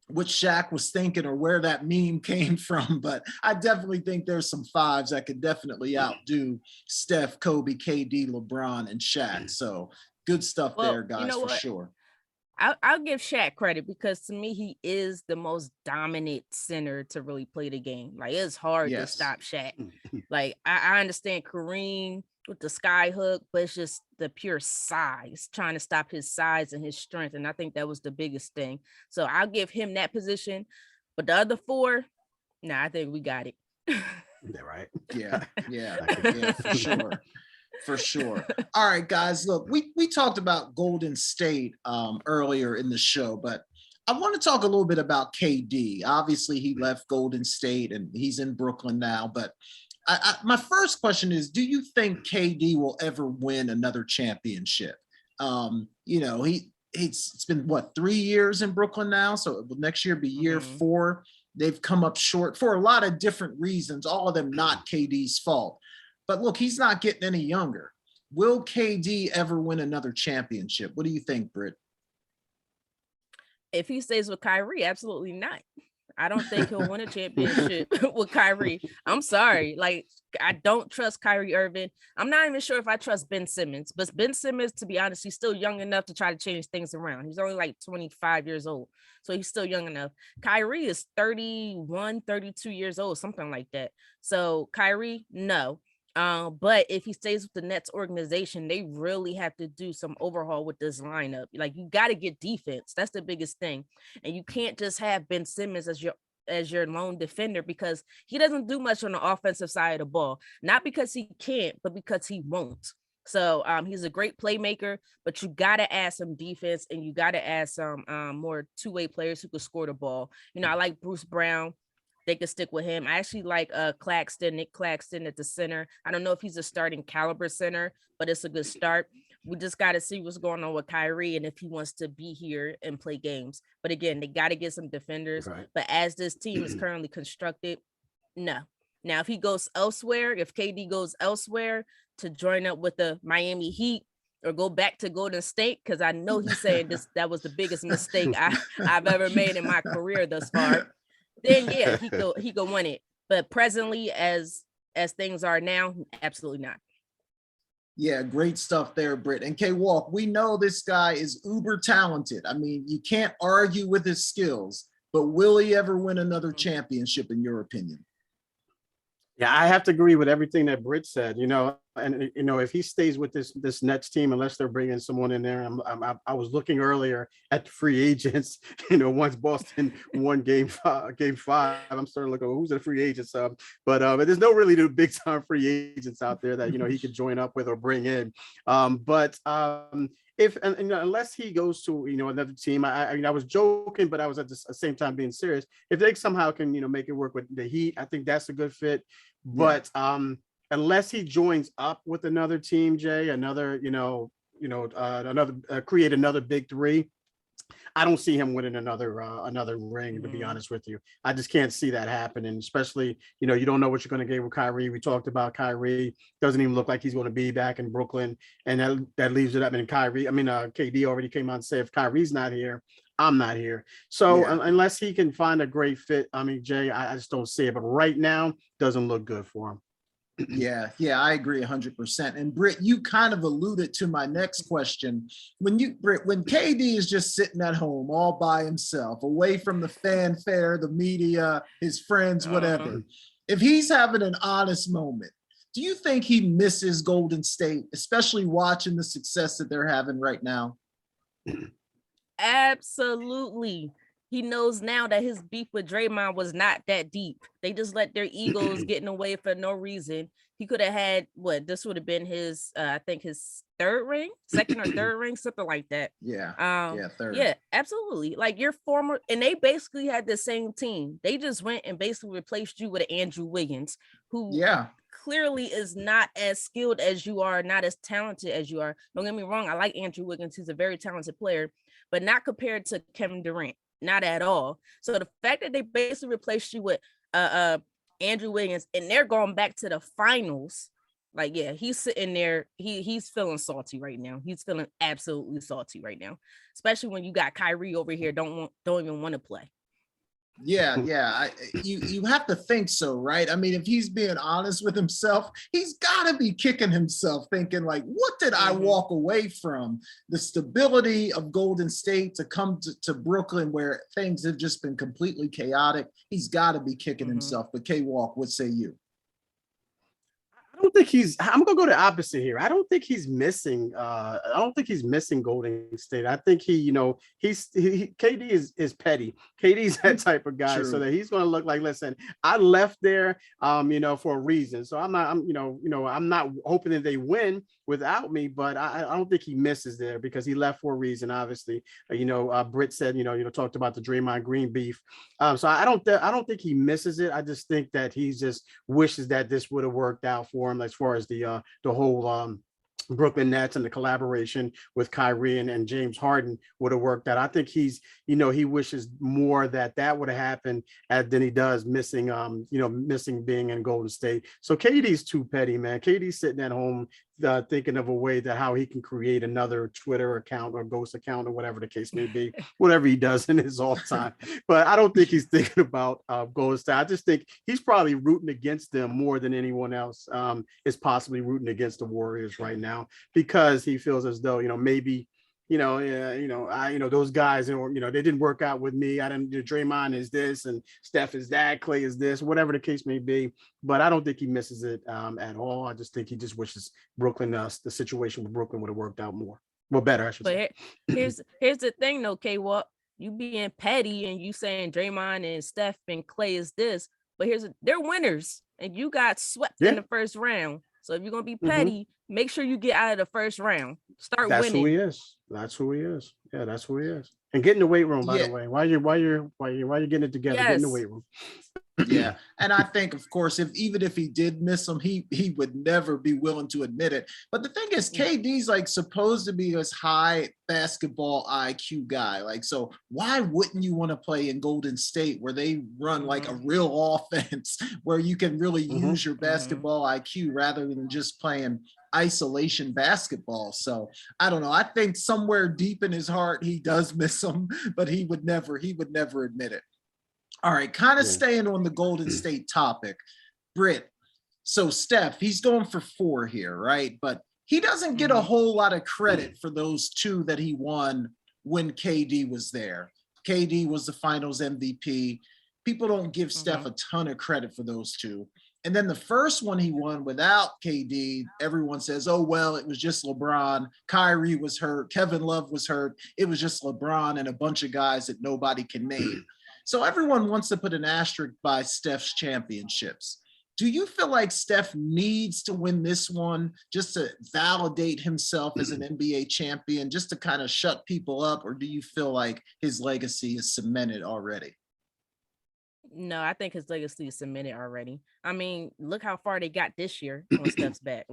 what Shaq was thinking or where that meme came from, but I definitely think there's some 5s that could definitely outdo Steph, Kobe, KD, LeBron, and Shaq. So good stuff there, guys, you know for what? sure. I'll give Shaq credit, because to me, he is the most dominant center to really play the game. Like, it's hard to stop Shaq. Like, I understand Kareem with the sky hook, but it's just the pure size, trying to stop his size and his strength. And I think that was the biggest thing. So I'll give him that position. But the other 4, I think we got it. Yeah, right. Yeah, for sure. All right, guys, look, we talked about Golden State earlier in the show, but I want to talk a little bit about KD. Obviously, he left Golden State and he's in Brooklyn now, but my first question is, do you think KD will ever win another championship? It's been 3 years in Brooklyn now, so next year be year 4. They've come up short for a lot of different reasons, all of them not KD's fault. But look, he's not getting any younger. Will KD ever win another championship? What do you think, Britt? If he stays with Kyrie, absolutely not. I don't think he'll win a championship with Kyrie. I'm sorry. Like, I don't trust Kyrie Irving. I'm not even sure if I trust Ben Simmons. But Ben Simmons, to be honest, he's still young enough to try to change things around. He's only like 25 years old. So he's still young enough. Kyrie is 31, 32 years old, something like that. So Kyrie, no. But if he stays with the Nets organization, they really have to do some overhaul with this lineup. Like, you got to get defense. That's the biggest thing. And you can't just have Ben Simmons as your lone defender, because he doesn't do much on the offensive side of the ball. Not because he can't, but because he won't. So he's a great playmaker, but you got to add some defense, and you got to add some more two-way players who could score the ball. I like Bruce Brown. They could stick with him. I actually like Nick Claxton at the center. I don't know if he's a starting caliber center, but it's a good start. We just got to see what's going on with Kyrie and if he wants to be here and play games. But again, they got to get some defenders. Right. But as this team is currently constructed, no. Now, if he goes elsewhere, if KD goes elsewhere to join up with the Miami Heat or go back to Golden State, because I know he's saying that was the biggest mistake I've ever made in my career thus far, then yeah, he could win it. But presently, as things are now, absolutely not. Yeah, great stuff there, Britt. And K-Walk, we know this guy is uber talented. I mean, you can't argue with his skills, but will he ever win another championship in your opinion? Yeah, I have to agree with everything that Britt said, and if he stays with this Nets team, unless they're bringing someone in there, I was looking earlier at the free agents, once Boston won game five, I'm starting to look over who's the free agents. But there's no really big time free agents out there that, he could join up with or bring in. If unless he goes to another team, I was joking, but I was at the same time being serious. If they somehow can make it work with the Heat, I think that's a good fit. But unless he joins up with another team, Jay, create another big three, I don't see him winning another ring, to be honest with you. I just can't see that happening, especially, you don't know what you're going to get with Kyrie. We talked about Kyrie. Doesn't even look like he's going to be back in Brooklyn. And that leaves it up. And KD already came out and said, if Kyrie's not here, I'm not here. So unless he can find a great fit, Jay, I just don't see it. But right now, doesn't look good for him. Yeah, I agree 100%. And Britt, you kind of alluded to my next question. When KD is just sitting at home all by himself, away from the fanfare, the media, his friends, whatever, if he's having an honest moment, do you think he misses Golden State, especially watching the success that they're having right now? Absolutely. he knows now that his beef with Draymond was not that deep. They just let their egos get in the way for no reason. He could have had what this would have been his I think his second or third ring, something like that. Yeah. Third. Yeah, absolutely. Like your former, and they basically had the same team. They just went and basically replaced you with Andrew Wiggins, who clearly is not as skilled as you are, not as talented as you are. Don't get me wrong, I like Andrew Wiggins. He's a very talented player, but not compared to Kevin Durant. Not at all. So the fact that they basically replaced you with Andrew Wiggins and they're going back to the finals, like, yeah, he's sitting there. He's feeling salty right now. He's feeling absolutely salty right now, especially when you got Kyrie over here don't even want to play. Yeah. You have to think so, right? I mean, if he's being honest with himself, he's got to be kicking himself, thinking like, what did I walk away from? The stability of Golden State to come to Brooklyn, where things have just been completely chaotic. He's got to be kicking himself. But K-Walk, what say you? I don't think I'm gonna go the opposite here. I don't think he's missing Golden State. I think KD is petty. KD's that type of guy. True. So that he's gonna look like, listen, I left there for a reason. So I'm not hoping that they win without me, but I don't think he misses there because he left for a reason, obviously. Britt said, talked about the Draymond Green beef. So I don't think he misses it. I just think that he just wishes that this would have worked out for him as far as the whole Brooklyn Nets and the collaboration with Kyrie and James Harden would have worked out. I think he wishes more that would have happened than he does missing being in Golden State. So KD's too petty, man. KD's sitting at home thinking of a way that how he can create another Twitter account or ghost account or whatever the case may be, whatever he does in his off time. But I don't think he's thinking about Golden State. I just think he's probably rooting against them more than anyone else is possibly rooting against the Warriors right now because he feels as though, maybe those guys, they didn't work out with me. I didn't. Draymond is this, and Steph is that, Clay is this, whatever the case may be. But I don't think he misses it at all. I just think he just wishes Brooklyn, the situation with Brooklyn would have worked out better, I should say. Here's the thing, though, K-Walk. You being petty and you saying Draymond and Steph and Clay is this, but they're winners, and you got swept in the first round. So if you're gonna be petty, make sure you get out of the first round. Start winning. That's who he is. That's who he is. Yeah, that's who he is. And get in the weight room, by the way. While you're getting it together, get in the weight room. Yeah. And I think, of course, even if he did miss him, he would never be willing to admit it. But the thing is, KD's like supposed to be this high basketball IQ guy. Like, so why wouldn't you want to play in Golden State where they run like a real offense where you can really use your basketball IQ rather than just playing isolation basketball? So I don't know. I think somewhere deep in his heart, he does miss him, but he would never admit it. All right, kind of staying on the Golden State topic, Britt. So Steph, he's going for 4 here, right? But he doesn't get a whole lot of credit for those 2 that he won when KD was there. KD was the finals MVP. People don't give Steph a ton of credit for those 2. And then the first one he won without KD, everyone says, oh, well, it was just LeBron. Kyrie was hurt. Kevin Love was hurt. It was just LeBron and a bunch of guys that nobody can name. So everyone wants to put an asterisk by Steph's championships. Do you feel like Steph needs to win this one just to validate himself as an NBA champion, just to kind of shut people up? Or do you feel like his legacy is cemented already? No, I think his legacy is cemented already. I mean, look how far they got this year on Steph's back.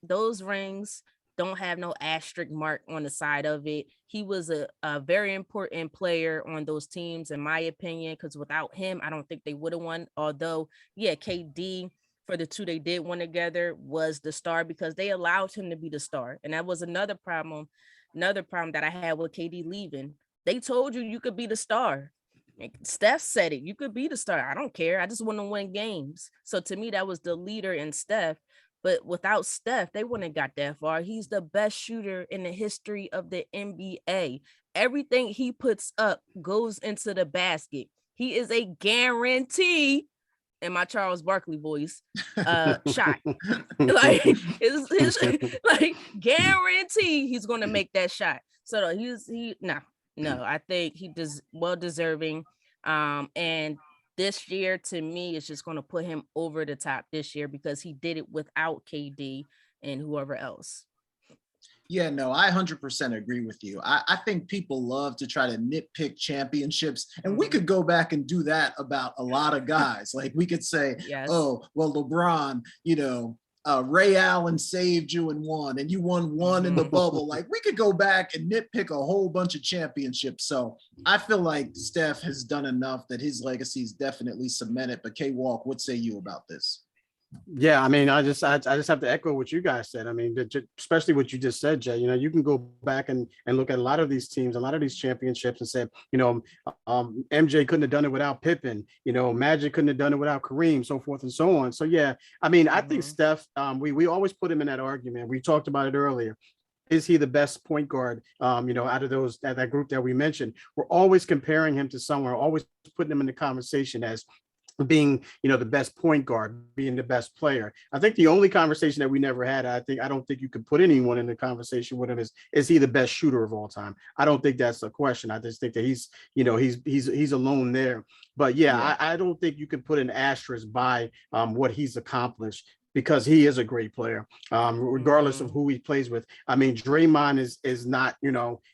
Those rings don't have no asterisk mark on the side of it. He was a very important player on those teams, in my opinion, because without him, I don't think they would have won. Although, yeah, KD, for the 2 they did win together, was the star because they allowed him to be the star. And that was another problem that I had with KD leaving. They told you could be the star. Steph said it. You could be the star. I don't care. I just want to win games. So to me, that was the leader in Steph. But without Steph, they wouldn't have got that far. He's the best shooter in the history of the NBA. Everything he puts up goes into the basket. He is a guarantee, in my Charles Barkley voice, shot. Like guarantee he's going to make that shot. So no, I think he does well deserving. And this year to me is just going to put him over the top this year because he did it without KD and whoever else. Yeah, no, I 100% agree with you. I think people love to try to nitpick championships, and we could go back and do that about a lot of guys. Like we could say, Yes. oh, well, LeBron, Ray Allen saved you and won, and you won one in the bubble. Like we could go back and nitpick a whole bunch of championships. So I feel like Steph has done enough that his legacy is definitely cemented. But K-Walk, what say you about this? Yeah, I mean, I just have to echo what you guys said. I mean, especially what you just said, Jay. You can go back and look at a lot of these teams, a lot of these championships, and say, MJ couldn't have done it without Pippen. Magic couldn't have done it without Kareem, so forth and so on. So yeah, I mean, I think Steph. We always put him in that argument. We talked about it earlier. Is he the best point guard? Out of that group that we mentioned, we're always comparing him to someone, always putting him in the conversation as being the best point guard, being the best player. I think the only conversation that we never had, I don't think you could put anyone in the conversation with him, is he the best shooter of all time? I don't think that's a question. I just think that he's alone there. But yeah. I don't think you can put an asterisk by what he's accomplished, because he is a great player, regardless of who he plays with. I mean, Draymond is not,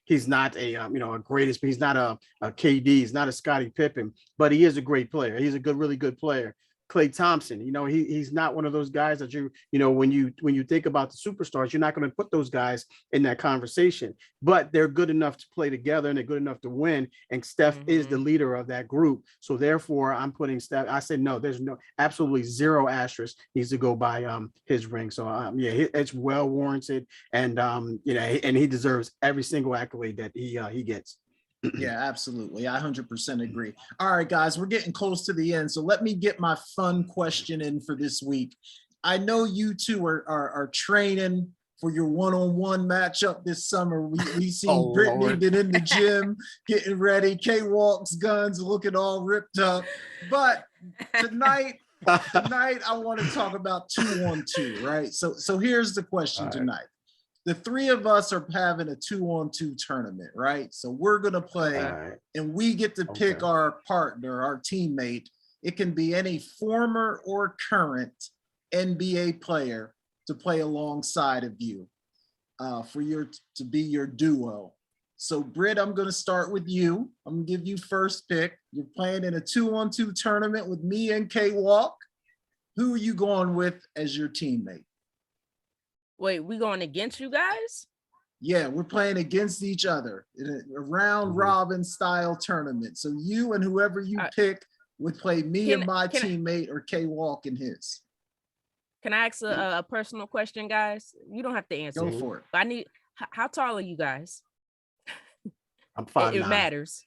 he's not a greatest, but he's not a KD, he's not a Scottie Pippen, but he is a great player. He's a really good player. Klay Thompson, he's not one of those guys that when you think about the superstars, you're not going to put those guys in that conversation, but they're good enough to play together and they're good enough to win. And Steph is the leader of that group. So therefore I'm putting Steph, I said, no, there's absolutely zero asterisk needs to go by his ring. So it's well warranted. And and he deserves every single accolade that he gets. Yeah, absolutely. I 100% agree. All right, guys, we're getting close to the end. So let me get my fun question in for this week. I know you two are training for your one-on-one matchup this summer. We seen Britne been in the gym, getting ready. K-Walk's guns looking all ripped up. But tonight I want to talk about 2-on-2, right? So here's the question tonight. The three of us are having a 2-on-2 tournament, right? So we're going to play and we get to pick our partner, our teammate. It can be any former or current NBA player to play alongside of you to be your duo. So Britt, I'm going to start with you. I'm going to give you first pick. You're playing in a 2-on-2 tournament with me and K-Walk. Who are you going with as your teammate? Wait, we going against you guys? Yeah, we're playing against each other in a round robin style tournament. So you and whoever you pick would play me and my teammate, or K-Walk and his. Can I ask a personal question, guys? You don't have to answer. Go for it. But I need, how tall are you guys? I'm 5'9". It matters.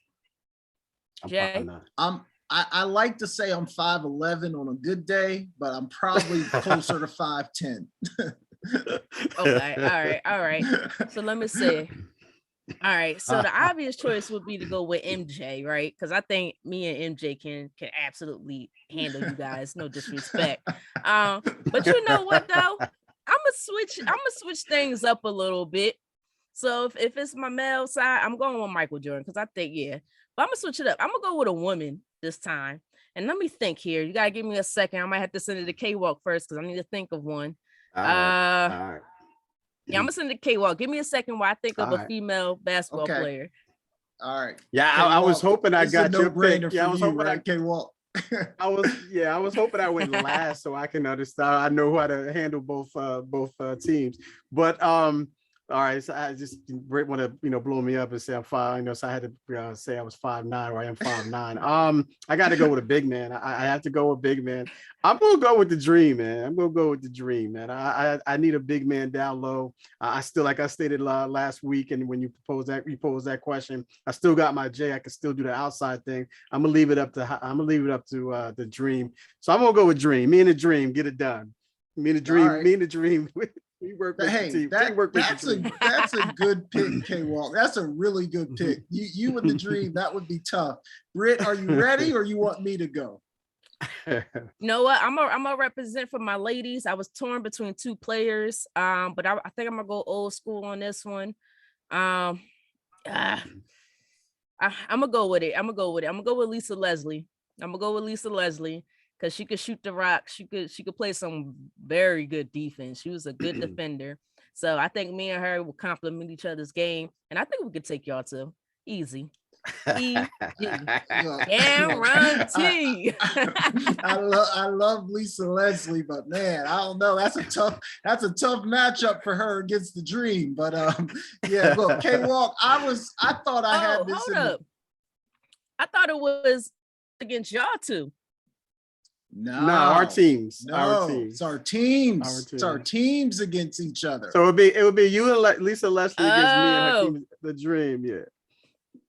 Jay? I like to say I'm 5'11" on a good day, but I'm probably closer to 5'10". Okay, all right. So let me see. All right, so the obvious choice would be to go with MJ, right? Because I think me and MJ can absolutely handle you guys. No disrespect. But you know what though? I'm gonna switch things up a little bit. So if it's my male side, I'm going with Michael Jordan because I think but I'm gonna switch it up. I'm gonna go with a woman this time. And let me think here. You gotta give me a second. I might have to send it to K-Walk first because I need to think of one. All right. Yeah, I'm gonna send it to K-Walk. Give me a second while I think of a female basketball player. All right. Yeah, I was hoping I got your pick. Yeah, I was hoping I K-Walk. I was hoping I went last so I can understand. I know how to handle both teams. But all right, so I just want to blow me up and say I'm 5. So I had to say I was 5'9", or I am 5'9". I got to go with a big man. I have to go with big man. I'm gonna go with the dream, man. I need a big man down low. I still, like I stated last week, and when you posed that question, I still got my J. I can still do the outside thing. I'm gonna leave it up to the dream. So I'm gonna go with dream. Me and the dream, get it done. Me and the dream. Right. Me and the dream. We work with the team. That's a good pick, K-Walk. That's a really good pick. You and the dream, that would be tough. Britt, are you ready, or you want me to go? You know what? I'm gonna represent for my ladies. I was torn between two players, but I think I'm gonna go old school on this one. I'm gonna go with it. I'm gonna go with Lisa Leslie. Because she could shoot the rock. She could play some very good defense. She was a good defender. So I think me and her will complement each other's game, and I think we could take y'all to easy. Easy. Guarantee. I love Lisa Leslie, but man, I don't know. That's a tough matchup for her against the Dream. But yeah, look, K-Walk, I thought I had this. Hold up. I thought it was against y'all two. No, our teams. No, our teams. It's our teams. It's our teams against each other. So it would be you and Lisa Leslie against me and her team, the Dream. Yeah.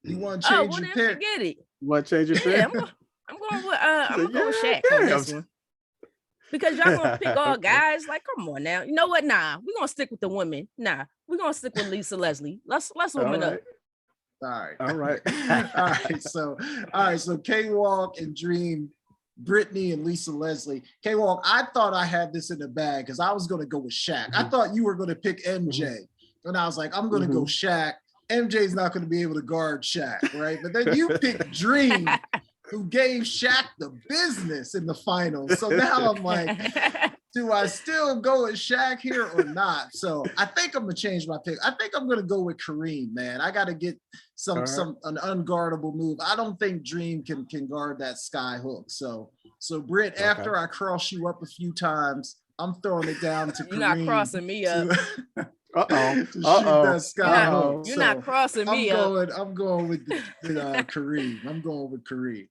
You want to change your pick? Forget it. You want to change your pick? Yeah, I'm going with Shaq on this one. Because y'all gonna pick all guys. Like, come on now. You know what? Nah, we're gonna stick with the women. Nah, we're gonna stick with Lisa Leslie. Let's woman up. All right. All right. So K-Walk and Dream, Britne and Lisa Leslie. K-Walk, I thought I had this in the bag because I was going to go with Shaq. I thought you were going to pick MJ. And I was like, I'm going to go Shaq. MJ's not going to be able to guard Shaq, right? But then you picked Dream, who gave Shaq the business in the finals. So now I'm like, do I still go with Shaq here or not? So I think I'm gonna change my pick. I think I'm gonna go with Kareem, man. I gotta get an unguardable move. I don't think Dream can guard that sky hook. So Britt, after I cross you up a few times, I'm throwing it down to Kareem. You're not crossing me up. To shoot that sky hook. You're not crossing me up. I'm going with Kareem. I'm going with Kareem.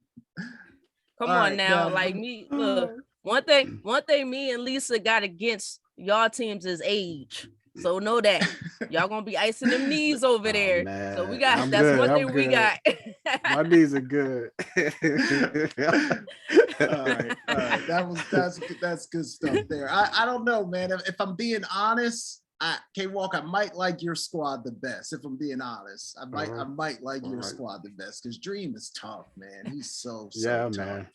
Come on now, like me. Look, one thing me and Lisa got against y'all teams is age. So know that y'all gonna be icing them knees over there. Man. So we got one thing we got. My knees are good. All right. That's good stuff there. I don't know, man. If I'm being honest, K-Walk, I might like your squad the best. If I'm being honest, I might like your squad the best because Dream is tough, man. He's so tough. Man.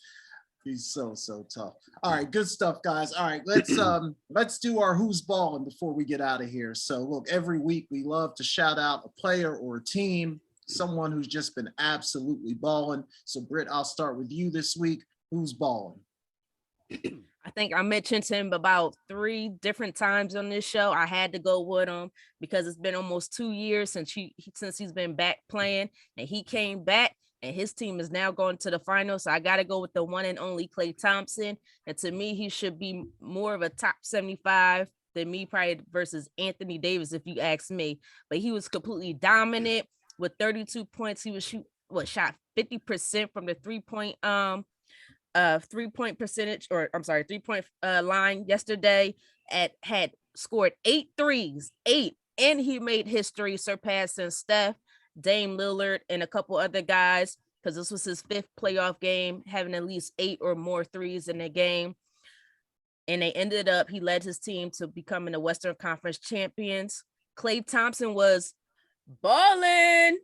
He's so tough. All right, good stuff, guys. All right, let's do our who's balling before we get out of here. So look, every week we love to shout out a player or a team, someone who's just been absolutely balling. So Britt, I'll start with you this week. Who's balling? I think I mentioned him about 3 different times on this show. I had to go with him because it's been almost 2 years since he's been back playing, and he came back. And his team is now going to the finals. So I got to go with the one and only Klay Thompson. And to me, he should be more of a top 75 than me, probably versus Anthony Davis, if you ask me. But he was completely dominant with 32 points. He was shot 50% from the 3-point line yesterday. Had scored 8 threes, and he made history, surpassing Steph, Dame Lillard, and a couple other guys, because this was his 5th playoff game, having at least 8 or more threes in the game. And he led his team to becoming the Western Conference champions. Klay Thompson was balling.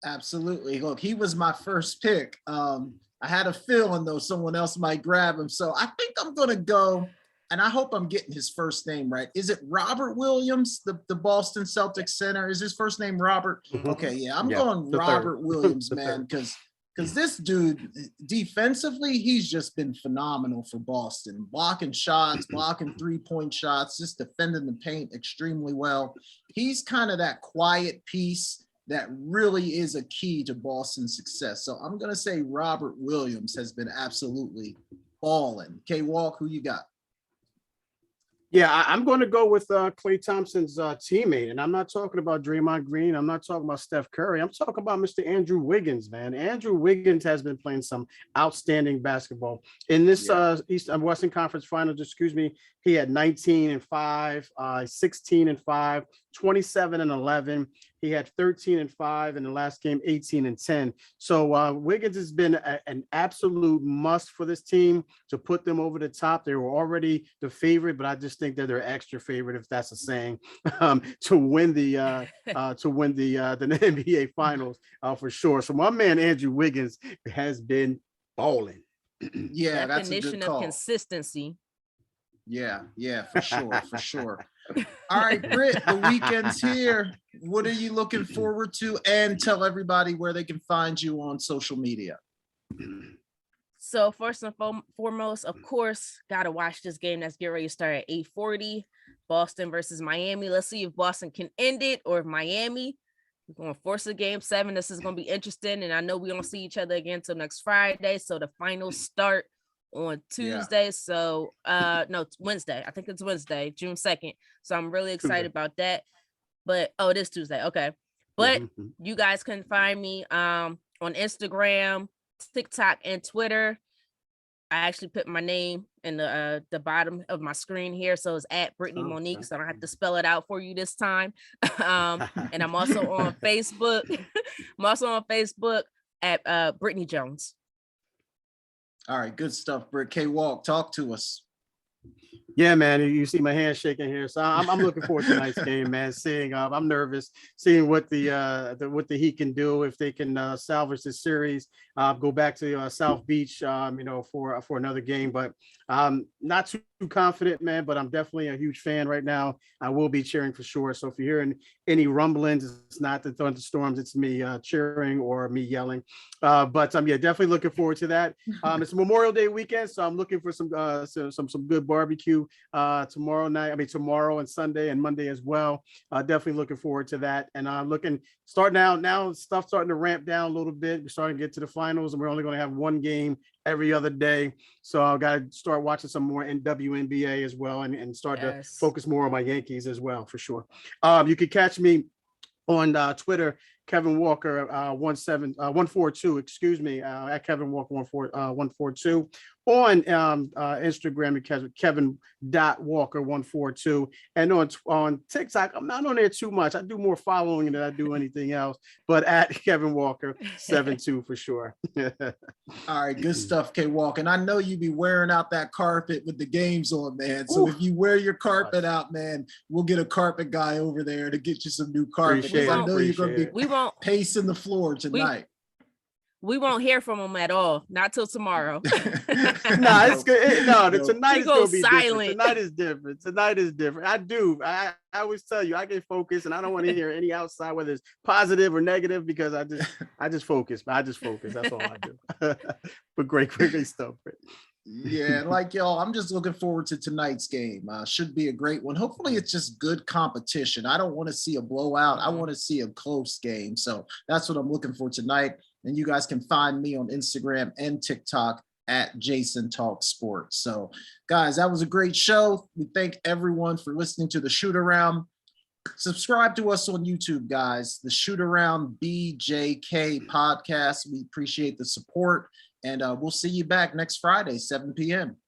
Absolutely. Look, he was my first pick. I had a feeling, though, someone else might grab him. So I think I'm going to go, and I hope I'm getting his first name right. Is it Robert Williams, the Boston Celtics center? Is his first name Robert? Okay, yeah, I'm going Robert Williams, man, because this dude, defensively, he's just been phenomenal for Boston. Blocking shots, blocking 3-point shots, just defending the paint extremely well. He's kind of that quiet piece that really is a key to Boston's success. So I'm going to say Robert Williams has been absolutely balling. K-Walk, who you got? Yeah, I'm going to go with Klay Thompson's teammate, and I'm not talking about Draymond Green. I'm not talking about Steph Curry. I'm talking about Mr. Andrew Wiggins, man. Andrew Wiggins has been playing some outstanding basketball in this Western Conference Finals. He had 19-5, 16-5, 27-11. He had 13-5 in the last game, 18-10. So Wiggins has been an absolute must for this team to put them over the top. They were already the favorite, but I just think that they're extra favorite, if that's a saying, to win the NBA Finals for sure. So my man Andrew Wiggins has been balling. Yeah, that's a good definition call. of consistency. Yeah, for sure. All right, Britt, the weekend's here. What are you looking forward to? And tell everybody where they can find you on social media. So first and foremost, of course, gotta watch this game that's getting ready to start at 8:40. Boston versus Miami. Let's see if Boston can end it or if Miami. We're going to force a game 7. This is going to be interesting. And I know we don't see each other again until next Friday. So the finals start on Tuesday. Yeah. So no, Wednesday. I think it's Wednesday, June 2nd. So I'm really excited about that. But it is Tuesday. Okay. But you guys can find me on Instagram, TikTok, and Twitter. I actually put my name in the bottom of my screen here. So it's at Britne Monique. So I don't have to spell it out for you this time. And I'm also on Facebook. I'm also on Facebook at Britne Jones. All right, good stuff, Britt. K-Walk, talk to us. Yeah, man, you see my hand shaking here, so I'm looking forward to tonight's game, man. Seeing, I'm nervous, seeing what the Heat can do if they can salvage this series, go back to South Beach, for another game. But not too confident, man. But I'm definitely a huge fan right now. I will be cheering for sure. So if you're hearing any rumblings, it's not the thunderstorms, it's me cheering or me yelling. But yeah, definitely looking forward to that. It's Memorial Day weekend, so I'm looking for some good barbecue tomorrow and Sunday and Monday as well. Definitely looking forward to that. And starting out now, stuff starting to ramp down a little bit. We're starting to get to the finals, and we're only going to have one game every other day. So I've got to start watching some more WNBA as well, and start to focus more on my Yankees as well, for sure. You can catch me on Twitter, Kevin Walker 142, excuse me, at Kevin Walker 142. On Instagram, Kevin.Walker142. And on TikTok, I'm not on there too much. I do more following than I do anything else, but at Kevin Walker 72 for sure. All right, good stuff, K-Walk. And I know you be wearing out that carpet with the games on, man. So if you wear your carpet out, man, we'll get a carpet guy over there to get you some new carpet. I know you're going to be pacing the floor tonight. We won't hear from him at all. Not till tomorrow. No, it's good. Tonight is going to be silent. Different. Tonight is different. I always tell you, I get focused, and I don't want to hear any outside, whether it's positive or negative, because I just focus. That's all I do. But great stuff. Yeah, like y'all, I'm just looking forward to tonight's game. Should be a great one. Hopefully it's just good competition. I don't want to see a blowout. I want to see a close game. So that's what I'm looking for tonight. And you guys can find me on Instagram and TikTok at Jason Talk Sports. So guys, that was a great show. We thank everyone for listening to the Shoot Around. Subscribe to us on YouTube, guys. The Shoot Around BJK podcast. We appreciate the support. And we'll see you back next Friday, 7 p.m.